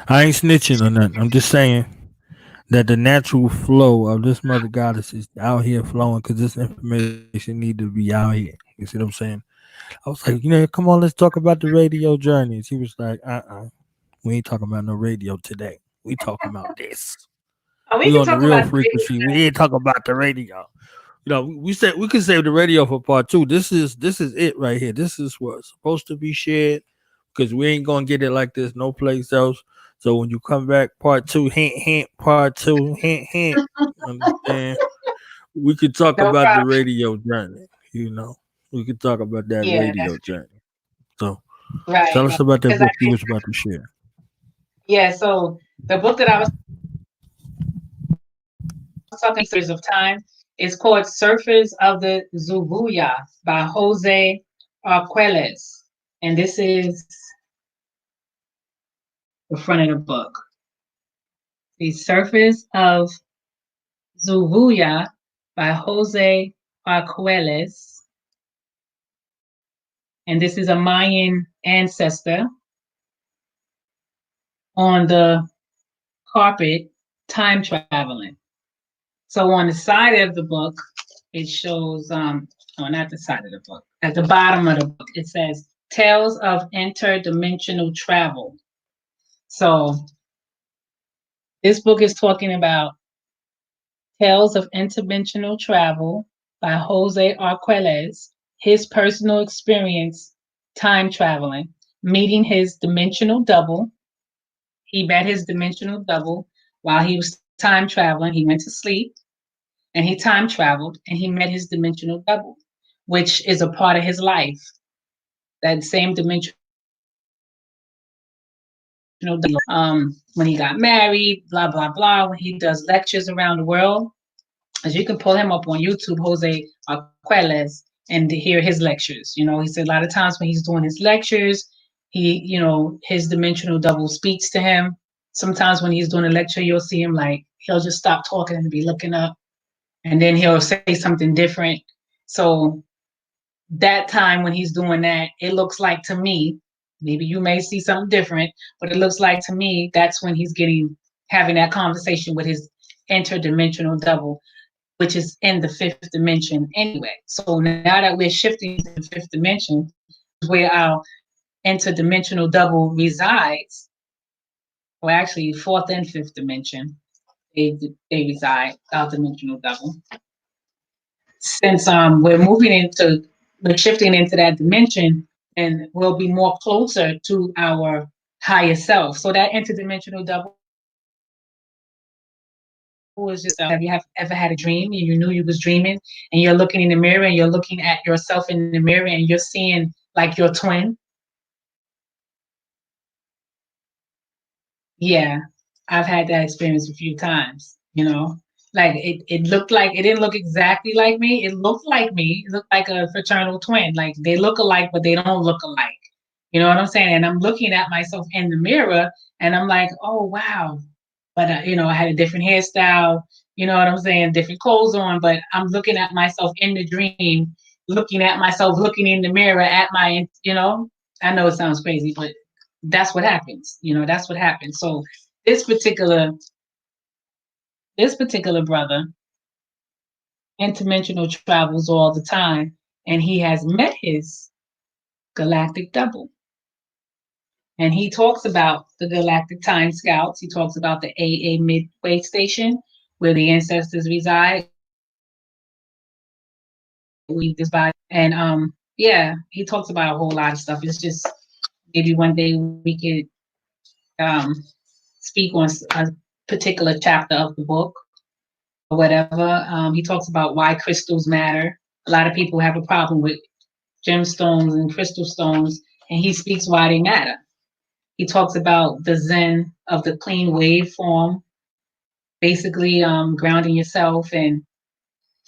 I ain't snitching or nothing. I'm just saying that the natural flow of this mother goddess is out here flowing because this information need to be out here. You see what I'm saying? I was like, come on, let's talk about the radio journeys. He was like, we ain't talking about no radio today. We talking about this. we We can on the talk real about frequency. We ain't talking about the radio. We said we could save the radio for part two. This is it right here. This is what's supposed to be shared because we ain't gonna get it like this no place else. So when you come back, part two, hint, hint, part two, hint, hint. Understand? We could talk no about the problem. radio journey. We could talk about that Yeah, that's radio journey. So right. tell us about that Because I book you was about to share. yeah. So the book that I was talking series of time is called Surfers of the Zubuya by Jose Arqueles, and this is the front of the book. The Surfers of Zubuya by Jose Arqueles, and this is a Mayan ancestor on the carpet time traveling. So on the side of the book, it shows no, not the side of the book. At the bottom of the book, it says Tales of Interdimensional Travel. So this book is talking about Tales of Interdimensional Travel by Jose Arqueles, his personal experience time traveling, meeting his dimensional double. He met his dimensional double while he was time traveling. He went to sleep and he time traveled and he met his dimensional double, which is a part of his life. That same dimensional when he got married, blah blah blah. When he does lectures around the world, as you can pull him up on YouTube, Jose Arqueles, and to hear his lectures. You know, he said a lot of times when he's doing his lectures, his dimensional double speaks to him. Sometimes when he's doing a lecture, you'll see him like he'll just stop talking and be looking up, and then he'll say something different. So that time when he's doing that, it looks like to me, maybe you may see something different, but it looks like to me that's when he's having that conversation with his interdimensional double, which is in the fifth dimension anyway. So now that we're shifting to the fifth dimension, where our interdimensional double resides, or actually fourth and fifth dimension, they reside, our dimensional double. Since we're shifting into that dimension, and we'll be more closer to our higher self. So that interdimensional double is just, have you ever had a dream and you knew you was dreaming, and you're looking in the mirror and you're looking at yourself in the mirror and you're seeing like your twin? Yeah, I've had that experience a few times, like it looked like, it didn't look exactly like me. It looked like me. It looked like a fraternal twin. Like they look alike, but they don't look alike. You know what I'm saying? And I'm looking at myself in the mirror and I'm like, oh, wow. But, I had a different hairstyle, you know what I'm saying? Different clothes on, but I'm looking at myself in the dream, looking at myself, looking in the mirror at I know it sounds crazy, but that's what happens. That's what happens. So this particular brother interdimensional travels all the time, and he has met his galactic double. And he talks about the galactic time scouts. He talks about the AA midway station where the ancestors reside. And yeah, he talks about a whole lot of stuff. It's just maybe one day we could speak on a particular chapter of the book or whatever. He talks about why crystals matter. A lot of people have a problem with gemstones and crystal stones, and he speaks why they matter. He talks about the Zen of the clean wave form, basically grounding yourself and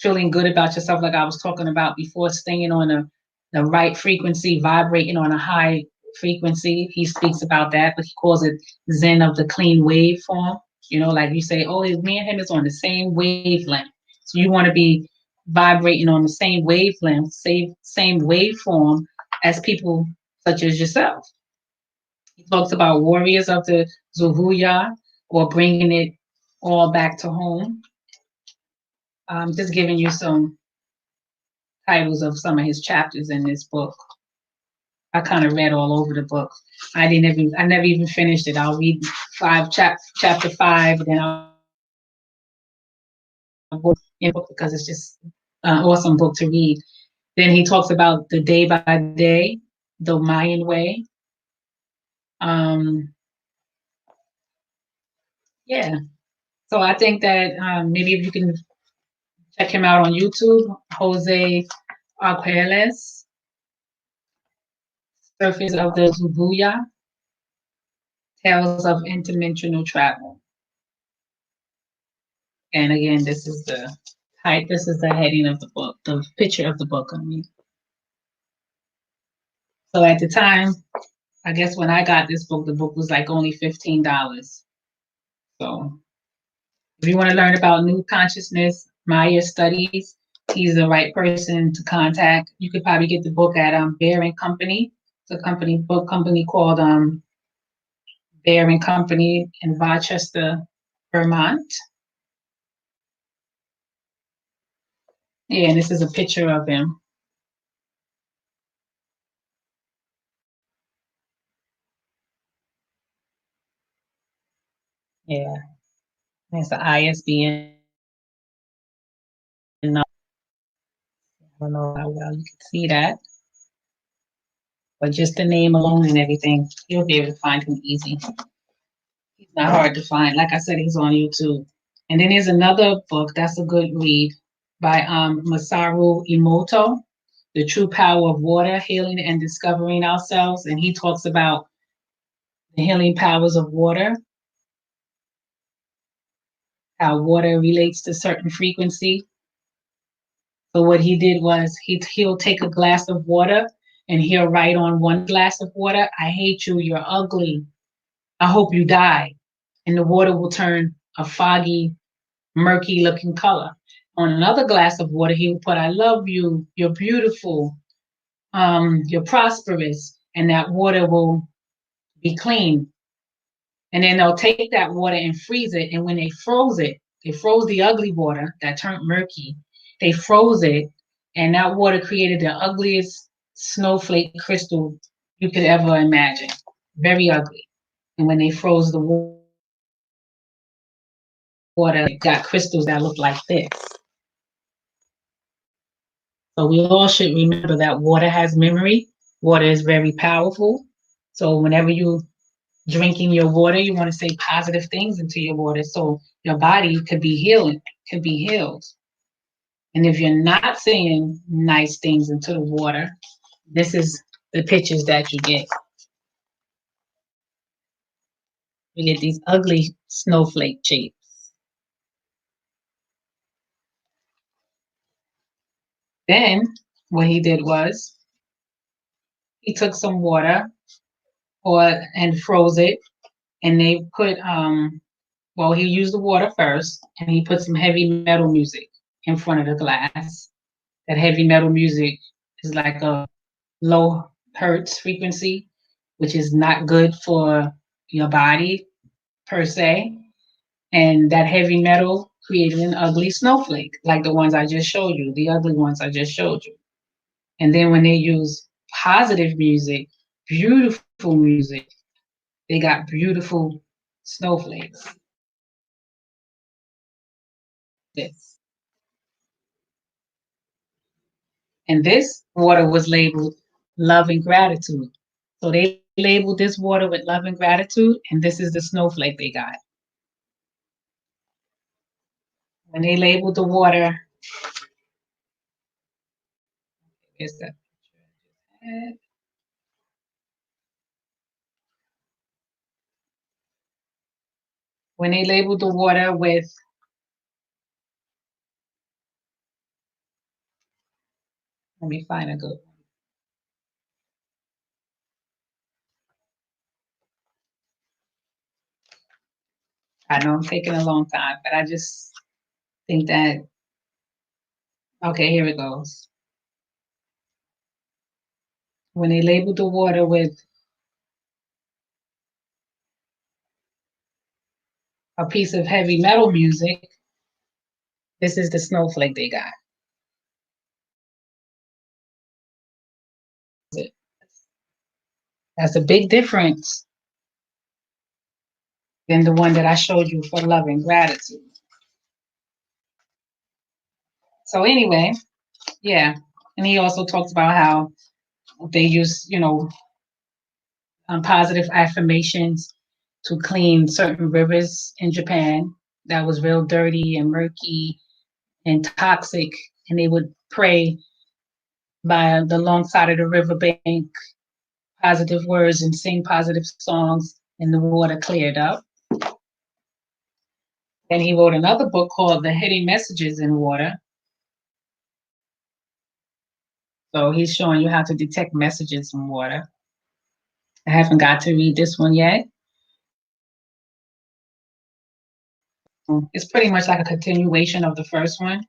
feeling good about yourself, like I was talking about before, staying on the right frequency, vibrating on a high frequency. He speaks about that, but he calls it Zen of the clean wave form. Like you say, oh, me and him is on the same wavelength. So you want to be vibrating on the same wavelength, same waveform as people such as yourself. He talks about warriors of the Zuhuya, or bringing it all back to home. Just giving you some titles of some of his chapters in this book. I kind of read all over the book. I never even finished it. I'll read chapter 5, then I'll book because it's just an awesome book to read. Then he talks about the day by day, the Mayan way. Yeah. So I think that maybe if you can check him out on YouTube, Jose Arqueles, Surface of the Zubuya, Tales of Interdimensional Travel. And again, this is the heading of the book, the picture of the book, I mean. So at the time, I guess when I got this book, the book was like only $15. So if you want to learn about new consciousness, Maya studies, he's the right person to contact. You could probably get the book at Bear and Company. It's a book company called Bear and Company in Rochester, Vermont. Yeah, and this is a picture of him. Yeah, that's the ISBN. I don't know how well you can see that, but just the name alone and everything, you'll be able to find him easy. He's not hard to find. Like I said, he's on YouTube. And then there's another book that's a good read by Masaru Emoto, The True Power of Water, Healing and Discovering Ourselves. And he talks about the healing powers of water, how water relates to certain frequency. So what he did was he'll take a glass of water and he'll write on one glass of water, I hate you, you're ugly, I hope you die. And the water will turn a foggy, murky looking color. On another glass of water, he will put, I love you, you're beautiful, you're prosperous, and that water will be clean. And then they'll take that water and freeze it. And when they froze it, they froze the ugly water that turned murky. They froze it, and that water created the ugliest snowflake crystal you could ever imagine. Very ugly. And when they froze the water, it got crystals that look like this. So we all should remember that water has memory. Water is very powerful. So whenever you drinking your water, you want to say positive things into your water so your body could be healed, could be healed. And if you're not saying nice things into the water, this is the pictures that you get. You get these ugly snowflake shapes. Then what he did was he took some water and froze it, and they put well, he used the water first, and he put some heavy metal music in front of the glass. That heavy metal music is like a low hertz frequency, which is not good for your body per se. And that heavy metal created an ugly snowflake, like the ones I just showed you, the ugly ones I just showed you. And then when they use positive music, beautiful music, they got beautiful snowflakes. This. And this water was labeled love and gratitude. So they labeled this water with love and gratitude, and this is the snowflake they got. When they labeled the water, is that when they labeled the water with let me find a good one. I know I'm taking a long time, but I just think that okay, here it goes. When they labeled the water with a piece of heavy metal music, this is the snowflake they got. That's a big difference than the one that I showed you for love and gratitude. So anyway, yeah. And he also talks about how they use, positive affirmations to clean certain rivers in Japan that was real dirty and murky and toxic. And they would pray by the long side of the riverbank, positive words and sing positive songs, and the water cleared up. Then he wrote another book called The Hidden Messages in Water. So he's showing you how to detect messages in water. I haven't got to read this one yet. It's pretty much like a continuation of the first one.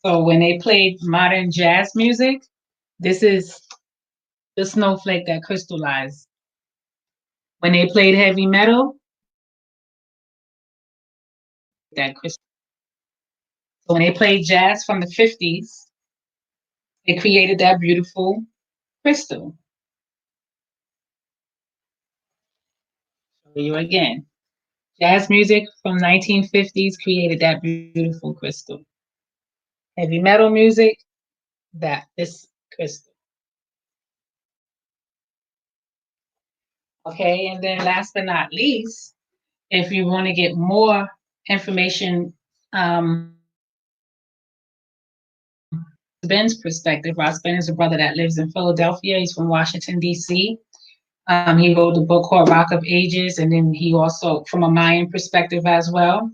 So when they played modern jazz music, this is the snowflake that crystallized. When they played heavy metal, that crystallized. So when they played jazz from the 50s, it created that beautiful crystal. Show you again. Jazz music from 1950s created that beautiful crystal. Heavy metal music, this crystal. Okay, and then last but not least, if you want to get more information Ben's perspective. Ross Ben is a brother that lives in Philadelphia. He's from Washington, D.C. He wrote a book called Rock of Ages, and then he also, from a Mayan perspective as well.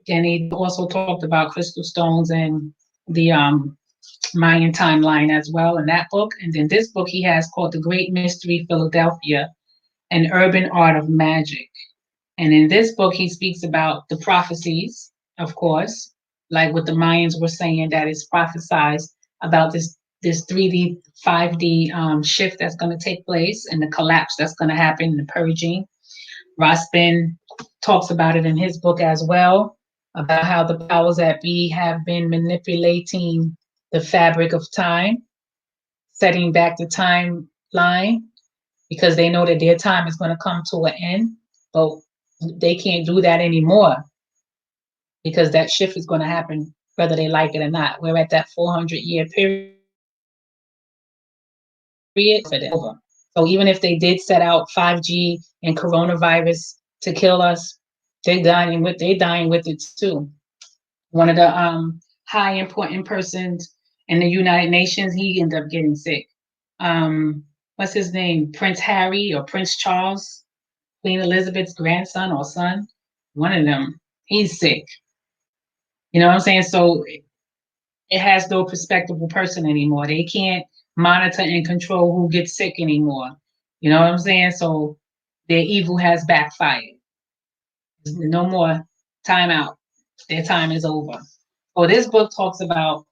And he also talked about crystal stones and the Mayan timeline as well in that book. And then this book he has called The Great Mystery Philadelphia, An Urban Art of Magic. And in this book, he speaks about the prophecies, of course, like what the Mayans were saying that is prophesized about this 3D, 5D shift that's going to take place and the collapse that's going to happen, the purging. Rasbin talks about it in his book as well, about how the powers that be have been manipulating the fabric of time, setting back the timeline because they know that their time is going to come to an end, but they can't do that anymore because that shift is going to happen whether they like it or not. We're at that 400-year period for them. So even if they did set out 5G and coronavirus to kill us, they're dying with it too. One of the high important persons in the United Nations, he ended up getting sick. What's his name? Prince Harry or Prince Charles, Queen Elizabeth's grandson or son, one of them, he's sick. You know what I'm saying? So it has no perspective of person anymore. They can't monitor and control who gets sick anymore. You know what I'm saying? So their evil has backfired. No more time out. Their time is over. So this book talks about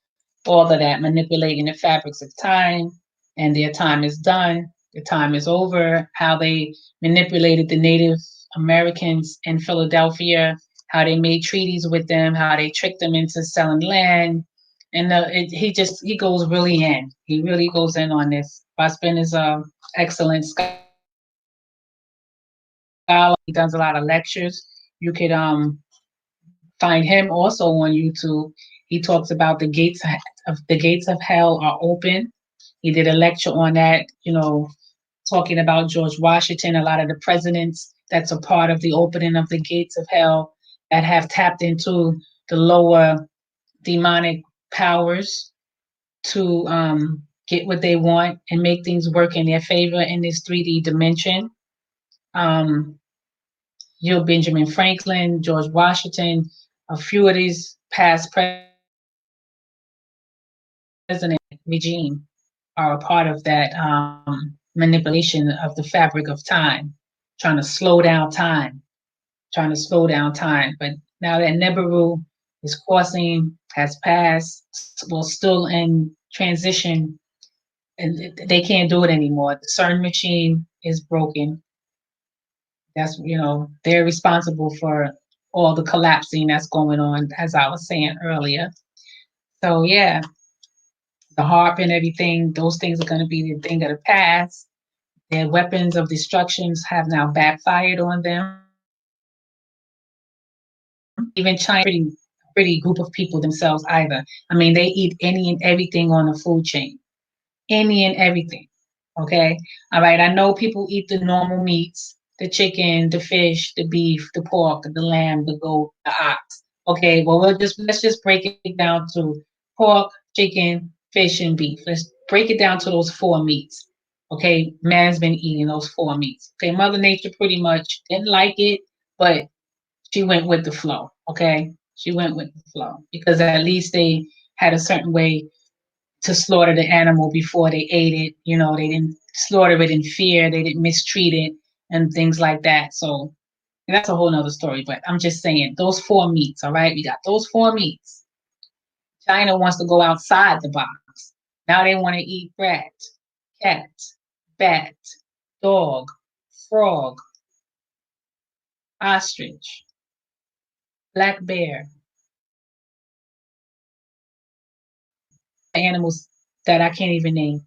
all of that, manipulating the fabrics of time, and their time is done. The time is over. How they manipulated the Native Americans in Philadelphia, how they made treaties with them, how they tricked them into selling land. And he goes really in. He really goes in on this. Rasbin is a excellent scholar. He does a lot of lectures. You could find him also on YouTube. He talks about the gates of hell are open. He did a lecture on that, talking about George Washington, a lot of the presidents that's a part of the opening of the gates of hell that have tapped into the lower demonic powers to get what they want and make things work in their favor in this 3D dimension. Benjamin Franklin, George Washington, a few of these past president regime are a part of that manipulation of the fabric of time, trying to slow down time, But now that Nibiru is crossing, has passed, well, still in transition, and they can't do it anymore. The CERN machine is broken. That's, they're responsible for all the collapsing that's going on, as I was saying earlier. So yeah, the harp and everything, those things are going to be the thing of the past. Their weapons of destructions have now backfired on them. Even China, pretty group of people themselves either. I mean, they eat any and everything on the food chain. Any and everything. Okay? All right. I know people eat the normal meats, the chicken, the fish, the beef, the pork, the lamb, the goat, the ox. Okay, well let's just break it down to pork, chicken, fish, and beef. Let's break it down to those four meats. Okay, man's been eating those four meats. Okay, Mother Nature pretty much didn't like it, but she went with the flow. Okay, she went with the flow because at least they had a certain way to slaughter the animal before they ate it. They didn't slaughter it in fear. They didn't mistreat it and things like that. So that's a whole nother story. But I'm just saying those four meats. All right, we got those four meats. China wants to go outside the box. Now they want to eat rat, cat, bat, dog, frog, ostrich, black bear, animals that I can't even name,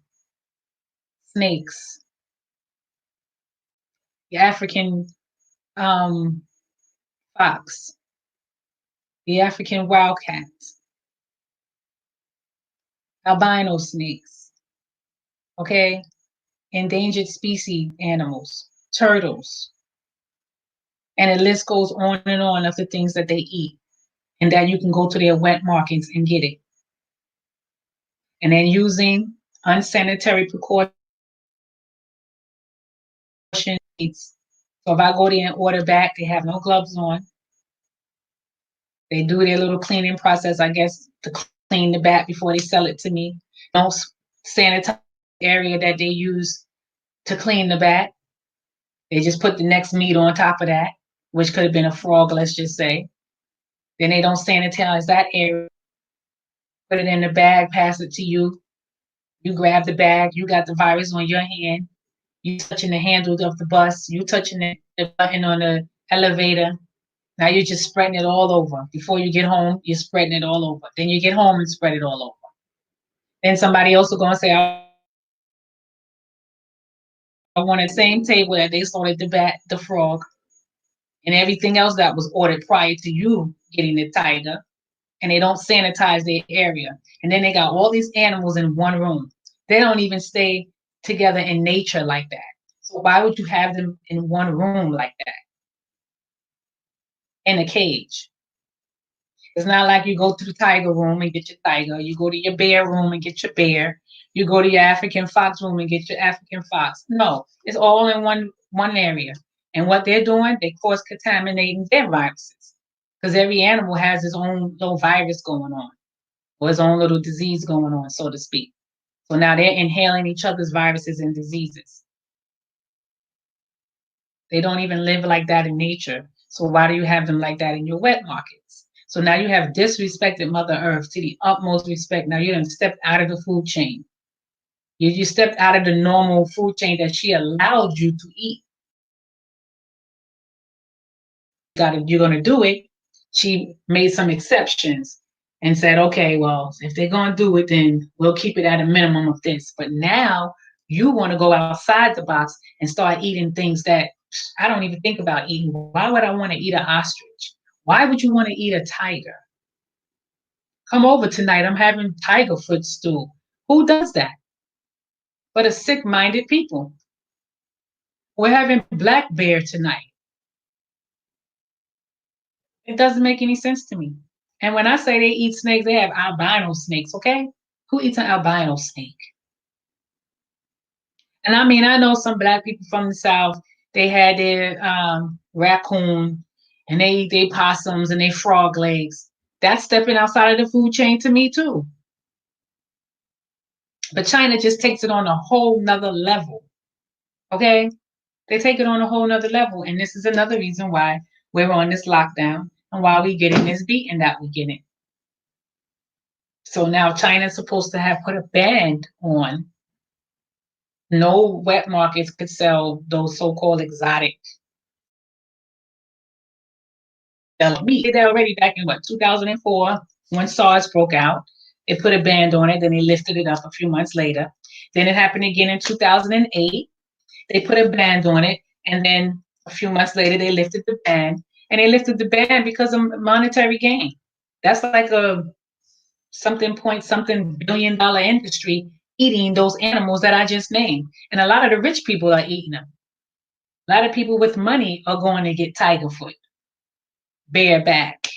snakes, the African fox, the African wildcat, albino snakes, okay, endangered species animals, turtles, and the list goes on and on of the things that they eat, and that you can go to their wet markets and get it. and then using unsanitary precautions. So if I go there and order back, they have no gloves on. They do their little cleaning process, I guess, to clean the bat before they sell it to me. Don't sanitize the area that they use to clean the bat. They just put the next meat on top of that, which could have been a frog, let's just say. Then they don't sanitize that area. Put it in the bag, pass it to you. You grab the bag, you got the virus on your hand. You touching the handle of the bus, you touching the button on the elevator. Now you're just spreading it all over. Before you get home, you're spreading it all over. Then you get home and spread it all over. Then somebody else will go and say, I want the same table that they sorted the bat, the frog, and everything else that was ordered prior to you getting the tiger. And they don't sanitize their area. And then they got all these animals in one room. They don't even stay together in nature like that. So why would you have them in one room like that? In a cage. It's not like you go to the tiger room and get your tiger. You go to your bear room and get your bear. You go to your African fox room and get your African fox. No, it's all in one area. And what they're doing, they cross-contaminating their viruses. Because every animal has its own little virus going on, or its own little disease going on, so to speak. So now they're inhaling each other's viruses and diseases. They don't even live like that in nature. So why do you have them like that in your wet markets? So now you have disrespected Mother Earth to the utmost respect. Now you done stepped out of the food chain. You stepped out of the normal food chain that she allowed you to eat. You're going to do it. She made some exceptions and said, okay, well, if they're going to do it, then we'll keep it at a minimum of this. But now you want to go outside the box and start eating things that I don't even think about eating. Why would I want to eat an ostrich? Why would you want to eat a tiger? Come over tonight. I'm having tiger foot stew. Who does that? But a sick-minded people. We're having black bear tonight. It doesn't make any sense to me. And when I say they eat snakes, they have albino snakes, okay? Who eats an albino snake? And I mean, I know some black people from the South, they had their raccoon and they eat their possums and their frog legs. That's stepping outside of the food chain to me too. But China just takes it on a whole nother level, okay? They take it on a whole nother level. And this is another reason why we're on this lockdown and why we're getting this beating that we're getting. So now China's supposed to have put a ban on no wet markets could sell those so-called exotic meat. They did that already back in 2004 when SARS broke out. They put a ban on it, then they lifted it up a few months later. Then it happened again in 2008. They put a ban on it, and then a few months later they lifted the ban. And they lifted the ban because of monetary gain. That's like a something billion-dollar industry eating those animals that I just named. And a lot of the rich people are eating them. A lot of people with money are going to get tiger foot, bareback,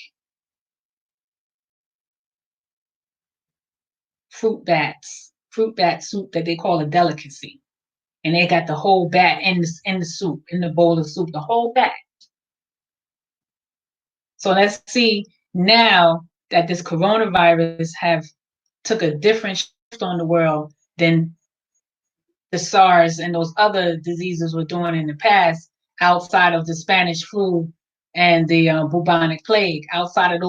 fruit bat soup that they call a delicacy. And they got the whole bat in the soup, in the bowl of soup, the whole bat. So let's see now that this coronavirus have took a different shift on the world than the SARS and those other diseases were doing in the past, outside of the Spanish flu and the bubonic plague. Outside of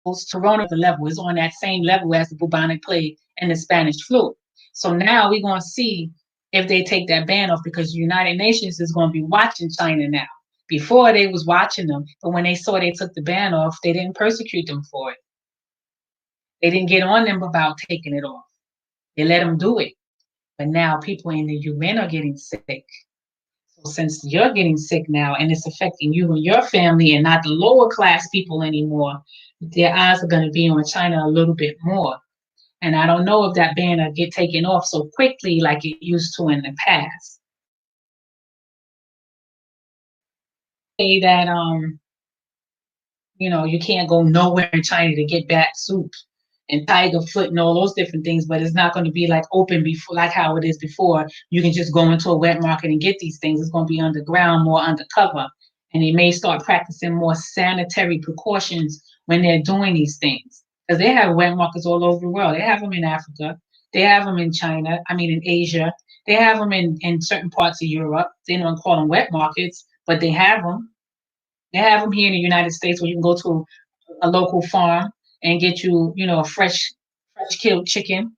those, corona, the level is on that same level as the bubonic plague and the Spanish flu. So now we're going to see if they take that ban off, because the United Nations is going to be watching China now. Before they was watching them, but when they saw they took the ban off, they didn't persecute them for it. They didn't get on them about taking it off. They let them do it. But now people in the UN are getting sick. So since you're getting sick now and it's affecting you and your family and not the lower class people anymore, their eyes are going to be on China a little bit more. And I don't know if that ban will get taken off so quickly like it used to in the past. Say that you can't go nowhere in China to get bat soup. and tiger foot and all those different things, but it's not going to be like open before, like how it is before. You can just go into a wet market and get these things. It's going to be underground, more undercover, and they may start practicing more sanitary precautions when they're doing these things, because they have wet markets all over the world. They have them in Africa, they have them in China, I mean in Asia, they have them in certain parts of Europe. They don't call them wet markets, but they have them. They have them here in the United States, where you can go to a local farm and get you, a fresh killed chicken.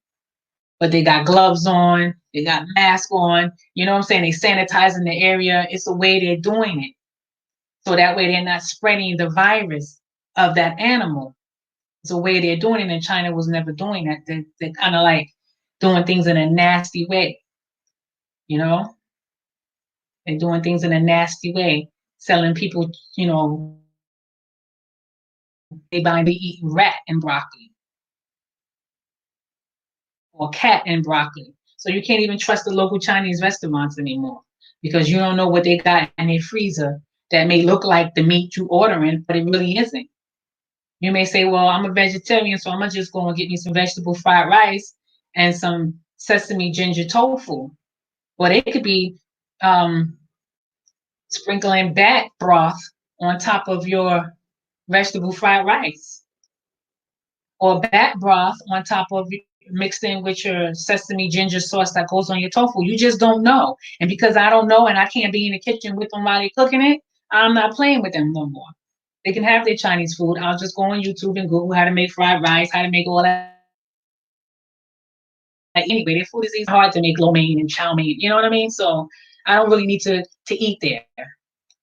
But they got gloves on, they got mask on. You know what I'm saying? They sanitizing the area. It's the way they're doing it, so that way they're not spreading the virus of that animal. It's the way they're doing it. And China was never doing that. They're kind of like doing things in a nasty way. You know, they're doing things in a nasty way, selling people, they buy to eat rat and broccoli or cat and broccoli. So you can't even trust the local Chinese restaurants anymore, because you don't know what they got in their freezer that may look like the meat you ordering, but it really isn't. You may say, well, I'm a vegetarian, so I'm gonna just go and get me some vegetable fried rice and some sesame ginger tofu. Well, they could be sprinkling bat broth on top of your vegetable fried rice, or bat broth on top of, mixed in with your sesame ginger sauce that goes on your tofu. You just don't know. And because I don't know and I can't be in the kitchen with them while they're cooking it, I'm not playing with them no more. They can have their Chinese food. I'll just go on YouTube and Google how to make fried rice, how to make all that. Anyway, their food is easy, hard to make lo mein and chow mein. You know what I mean? So I don't really need to eat there.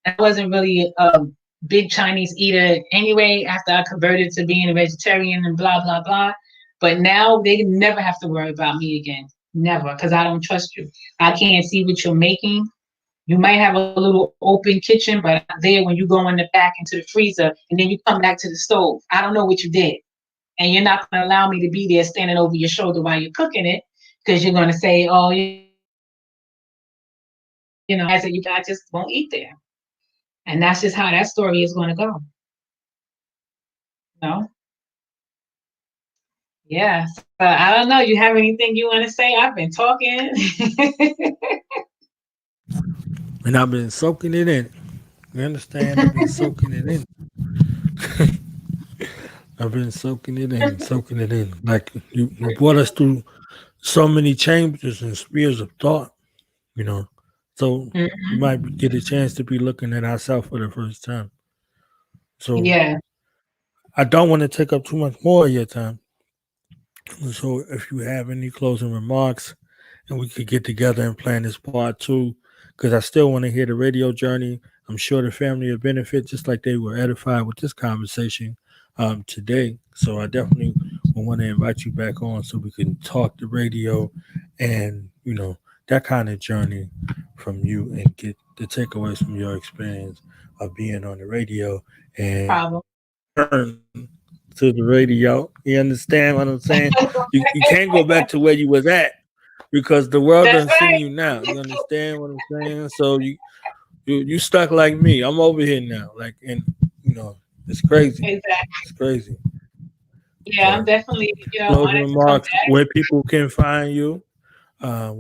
I wasn't really a big Chinese eater anyway after I converted to being a vegetarian and blah, blah, blah. But now they never have to worry about me again. Never, because I don't trust you. I can't see what you're making. You might have a little open kitchen, but there when you go in the back into the freezer and then you come back to the stove, I don't know what you did. And you're not going to allow me to be there standing over your shoulder while you're cooking it, because you're going to say, oh, I said, I just won't eat there. And that's just how that story is going to go. Yeah. So I don't know. You have anything you want to say? I've been talking. And I've been soaking it in. You understand? I've been soaking it in. I've been soaking it in. Like you brought us through so many chambers and spheres of thought, you know. So we might get a chance to be looking at ourselves for the first time. So Yeah. I don't want to take up too much more of your time. So if you have any closing remarks, and we could get together and plan this part two, because I still want to hear the radio journey. I'm sure the family will benefit just like they were edified with this conversation today. So I definitely will want to invite you back on so we can talk the radio and, that kind of journey from you and get the takeaways from your experience of being on the radio and turn to the radio. You understand what I'm saying? You can't go back to where you was at because the world That's doesn't see right. you now. You understand what I'm saying? So you stuck like me. I'm over here now. Like, and it's crazy. Exactly. It's crazy. Yeah, I'm So definitely, closing honored to come remarks, back. where people can find you, how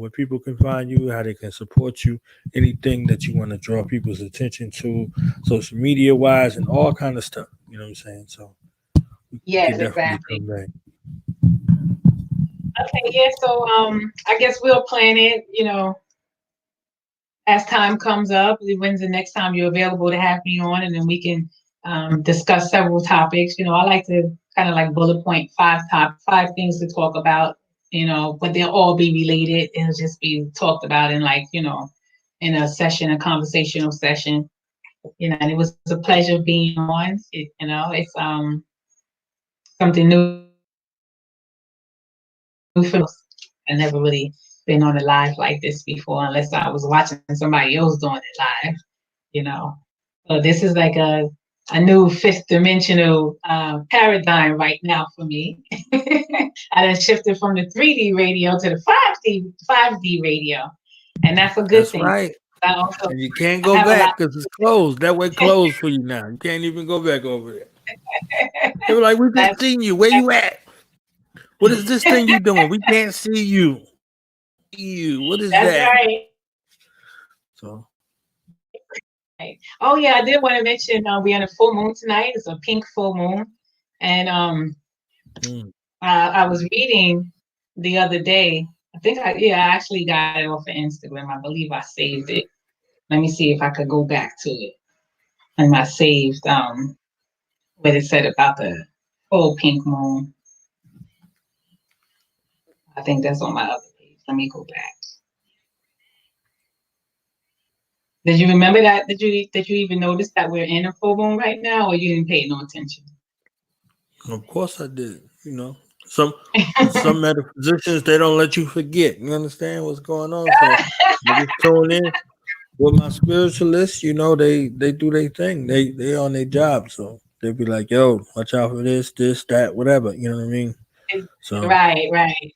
they can support you, anything that you want to draw people's attention to, social media wise, and all kind of stuff. You know what I'm saying? So we Yes, can definitely exactly. come back. Okay, yeah. So I guess we'll plan it, as time comes up. When's the next time you're available to have me on, and then we can discuss several topics. I like to kind of like bullet point five things to talk about. But they'll all be related. It'll just be talked about in like in a session, a conversational session. And it was a pleasure being on. It's something new for me. I never really been on a live like this before, unless I was watching somebody else doing it live. You know. So this is like a new fifth dimensional paradigm right now for me. I done shifted from the 3D radio to the 5D radio, and that's a good That's thing. right. I also And you can't I go have a lot. back because it's closed. That way closed for you now. You can't even go back over there. They were like, we just That's seen you. Where you at? What is this thing you doing? We can't see you. What is That's that? right. So Right. Oh yeah, I did want to mention we on a full moon tonight. It's a pink full moon, and mm, I was reading the other day. I actually got it off of Instagram. I believe I saved it. Let me see if I could go back to it. And I saved what it said about the full pink moon. I think that's on my other page. Let me go back. Did you remember that? Did you even notice that we're in a full moon right now, or you didn't pay no attention? of course I did. Some metaphysicians, they don't let you forget. You understand what's going on? So I just tune in with my spiritualists. They do their thing. They on their job. So they be like, yo, watch out for this, that, whatever. You know what I mean? So Right, right.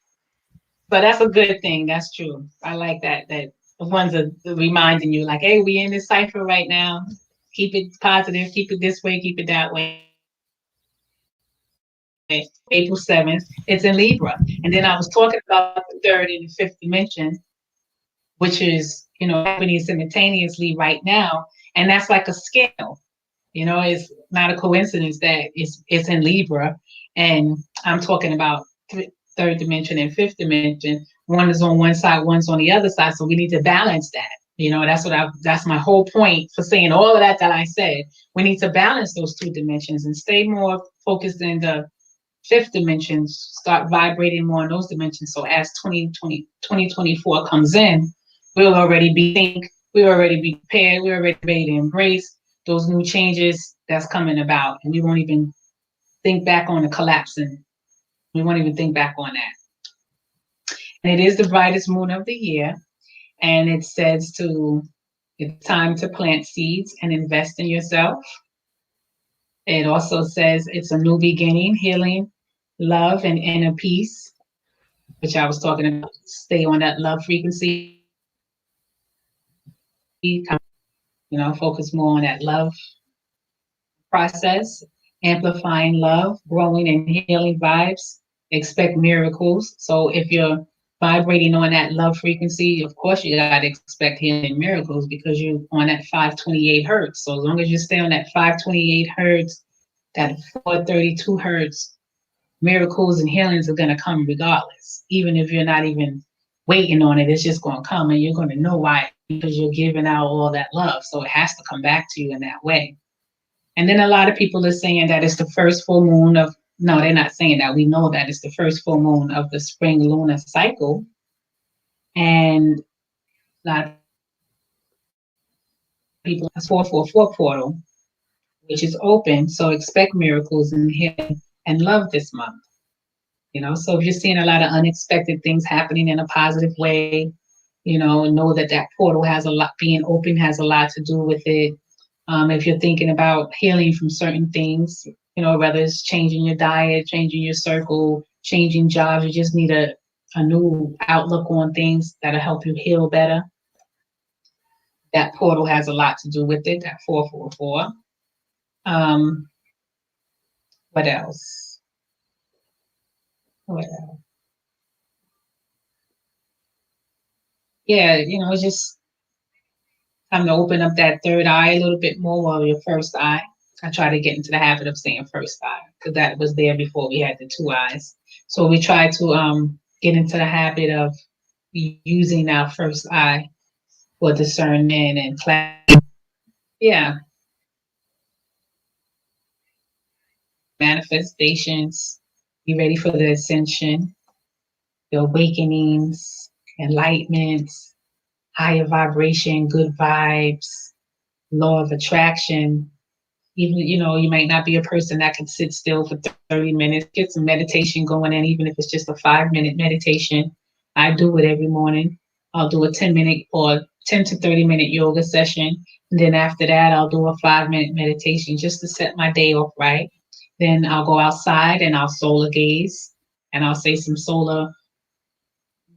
So that's a good thing. That's true. I like that. That the ones are reminding you, like, hey, we in this cipher right now. Keep it positive. Keep it this way. Keep it that way. April 7th. It's in Libra, and then I was talking about the third and the fifth dimension, which is happening simultaneously right now, and that's like a scale. It's not a coincidence that it's in Libra, and I'm talking about third dimension and fifth dimension. One is on one side, one's on the other side, so we need to balance that. That's my whole point for saying all of that I said. We need to balance those two dimensions and stay more focused in the fifth dimension, start vibrating more in those dimensions. So as 2024 comes in, we'll already be prepared, we're already ready to embrace those new changes that's coming about. And we won't even think back on the collapsing. We won't even think back on that. And it is the brightest moon of the year. And it says it's time to plant seeds and invest in yourself. It also says it's a new beginning, healing, love, and inner peace, which I was talking about. Stay on that love frequency, focus more on that love process, amplifying love, growing and healing vibes, expect miracles. So if you're vibrating on that love frequency, of course you got to expect healing miracles because you're on that 528 hertz. So as long as you stay on that 528 hertz, that 432 hertz, miracles and healings are going to come regardless. Even if you're not even waiting on it, it's just going to come and you're going to know why, because you're giving out all that love. So it has to come back to you in that way. And then a lot of people are saying that it's the first full moon of, no, they're not saying that. We know that it's the first full moon of the spring lunar cycle. And a lot of people, it's 444 portal, which is open. So expect miracles and healing and love this month. So if you're seeing a lot of unexpected things happening in a positive way, know that portal has being open has a lot to do with it. If you're thinking about healing from certain things, whether it's changing your diet, changing your circle, changing jobs, you just need a new outlook on things that'll help you heal better. That portal has a lot to do with it, that 444. What else? Yeah, it's just time to open up that third eye a little bit more, or your first eye. I try to get into the habit of saying first eye because that was there before we had the two eyes. So we try to get into the habit of using our first eye for discernment and clarity. Yeah. Manifestations. Be ready for the ascension, the awakenings, enlightenments, higher vibration, good vibes, law of attraction. Even, you might not be a person that can sit still for 30 minutes, get some meditation going in, even if it's just a 5-minute meditation. I do it every morning. I'll do a 10-minute or 10 to 30-minute yoga session. And then after that, I'll do a 5-minute meditation just to set my day off right. Then I'll go outside and I'll solar gaze and I'll say some solar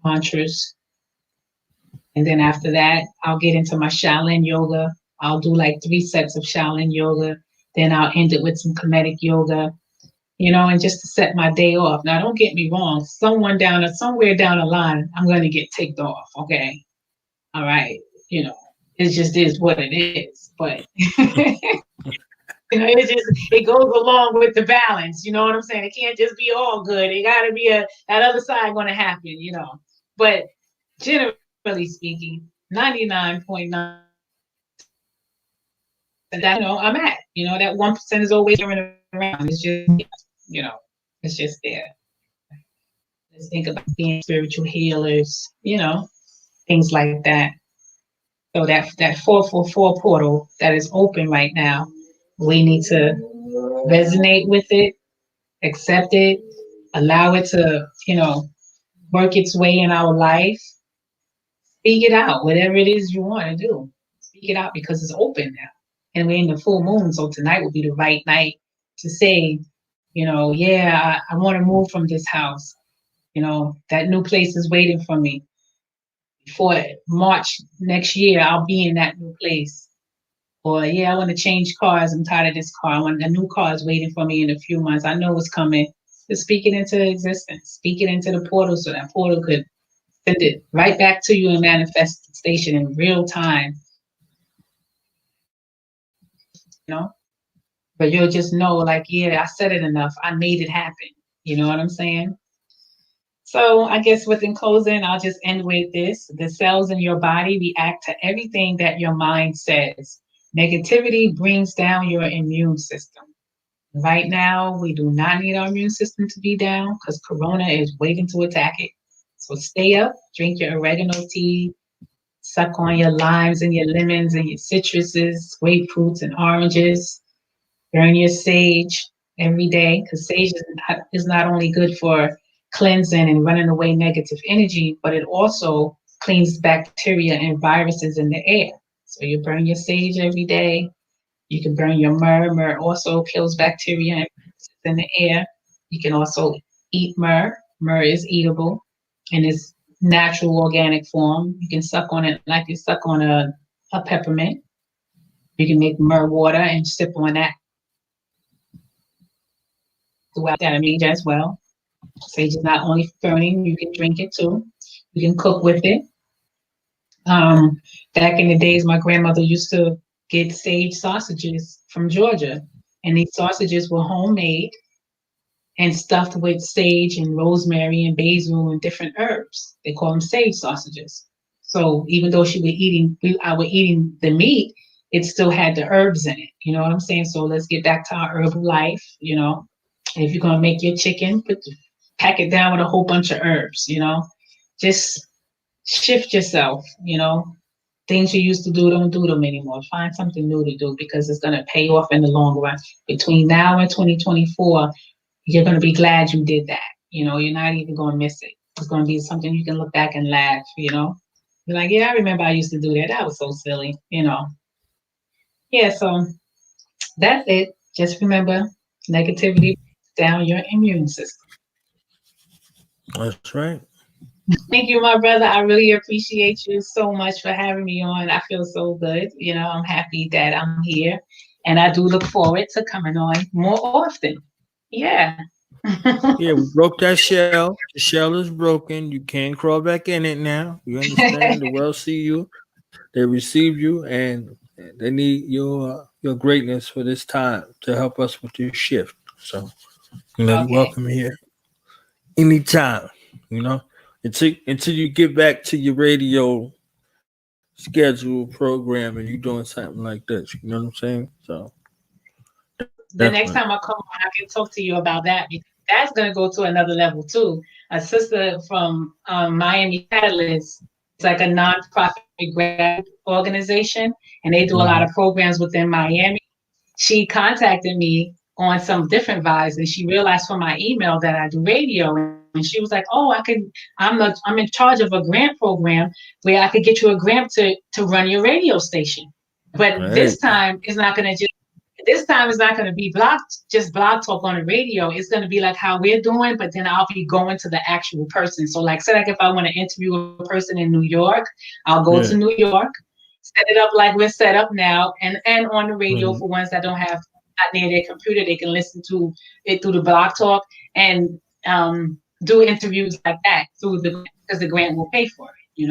mantras. And then after that, I'll get into my Shaolin yoga. I'll do like 3 sets of Shaolin yoga. Then I'll end it with some kinetic yoga. and just to set my day off. Now, don't get me wrong. Somewhere down the line, I'm going to get ticked off. Okay. All right. It just is what it is. But, it goes along with the balance. You know what I'm saying? It can't just be all good. It got to be that other side going to happen. But generally speaking, 99.9 that I'm at. That 1% is always turning around. It's just you know, it's just there. Let's think about being spiritual healers, things like that. So that 444 portal that is open right now, we need to resonate with it, accept it, allow it to, work its way in our life. Speak it out, whatever it is you want to do. Speak it out because it's open now. And we're in the full moon, so tonight will be the right night to say, yeah, I want to move from this house. That new place is waiting for me. Before March next year, I'll be in that new place. Or, yeah, I want to change cars. I'm tired of this car. A new car is waiting for me in a few months. I know it's coming. Just speak it into existence. Speak it into the portal so that portal could send it right back to you in manifestation in real time. But you'll just know, like, yeah, I said it enough. I made it happen. You know what I'm saying? So I guess within closing, I'll just end with this. The cells in your body react to everything that your mind says. Negativity brings down your immune system. Right now, we do not need our immune system to be down because Corona is waiting to attack it. So stay up, drink your oregano tea, suck on your limes and your lemons and your citruses, grapefruits and oranges. Burn your sage every day because sage is not only good for cleansing and running away negative energy, but it also cleans bacteria and viruses in the air. So you burn your sage every day. You can burn your myrrh. Myrrh also kills bacteria and viruses in the air. You can also eat myrrh. Myrrh is eatable in its natural organic form. You can suck on it like you suck on a peppermint. You can make myrrh water and sip on that throughout that amine as well. Sage is not only for burning, you can drink it too. You can cook with it. Back in the days, my grandmother used to get sage sausages from Georgia, and these sausages were homemade and stuffed with sage and rosemary and basil and different herbs. They call them sage sausages. So even though I was eating the meat, it still had the herbs in it. You know what I'm saying? So let's get back to our herbal life. If you're gonna make your chicken, pack it down with a whole bunch of herbs. Just shift yourself. Things you used to do, don't do them anymore. Find something new to do because it's gonna pay off in the long run. Between now and 2024, you're gonna be glad you did that. You're not even gonna miss it. It's gonna be something you can look back and laugh. Be like, yeah, I remember I used to do that. That was so silly. Yeah. So that's it. Just remember, negativity down your immune system. That's right. Thank you, my brother. I really appreciate you so much for having me on. I feel so good. I'm happy that I'm here. And I do look forward to coming on more often. Yeah. Yeah, we broke that shell. The shell is broken. You can't crawl back in it now. You understand? The world see you. They receive you, and they need your greatness for this time to help us with this shift. So, you're Okay. welcome here anytime. Until you get back to your radio schedule program and you doing something like this. You know what I'm saying? So, The next definitely. time I come on, I can talk to you about that because that's going to go to another level too. A sister from Miami Catalyst, it's like a nonprofit grad organization, and they do a lot of programs within Miami. She contacted me on some different vibes, and she realized from my email that I do radio, and she was like, "Oh, I'm in charge of a grant program where I could get you a grant to run your radio station." But Right. this time it's not going to be just blog talk on the radio. It's going to be like how we're doing, but then I'll be going to the actual person. So like, say like if I want to interview a person in New York, I'll go to New York, set it up like we're set up now, and on the radio for ones that don't have not near their computer, they can listen to it through the Blog Talk and do interviews like that through because the grant will pay for it.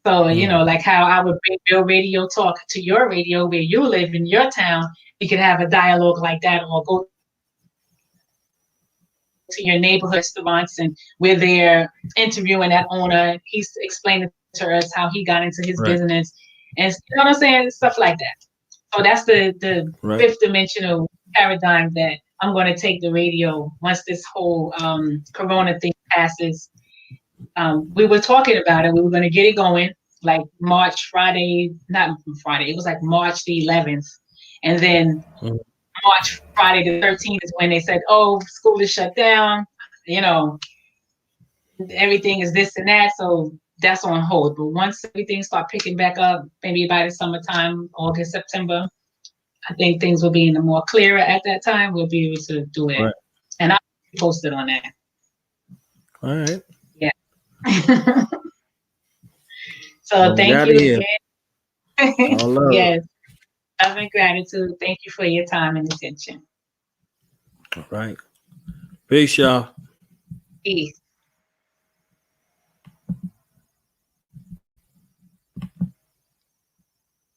So, like how I would bring your radio talk to your radio where you live in your town, we could have a dialogue like that, or go to your neighborhood restaurants and where they're interviewing that owner. He's explaining to us how he got into his business, and you know what I'm saying? Stuff like that. So that's the fifth dimensional paradigm that I'm going to take the radio once this whole Corona thing passes. We were talking about it. We were going to get it going like not Friday. It was like March the 11th. And then March, Friday the 13th is when they said, oh, school is shut down. Everything is this and that. So that's on hold. But once everything start picking back up, maybe by the summertime, August, September, I think things will be more clearer at that time. We'll be able to do it. Right. And I'll be posted on that. All right. Yeah. So thank you again. Yes. Love and gratitude. Thank you for your time and attention. All right. Peace, y'all. Peace.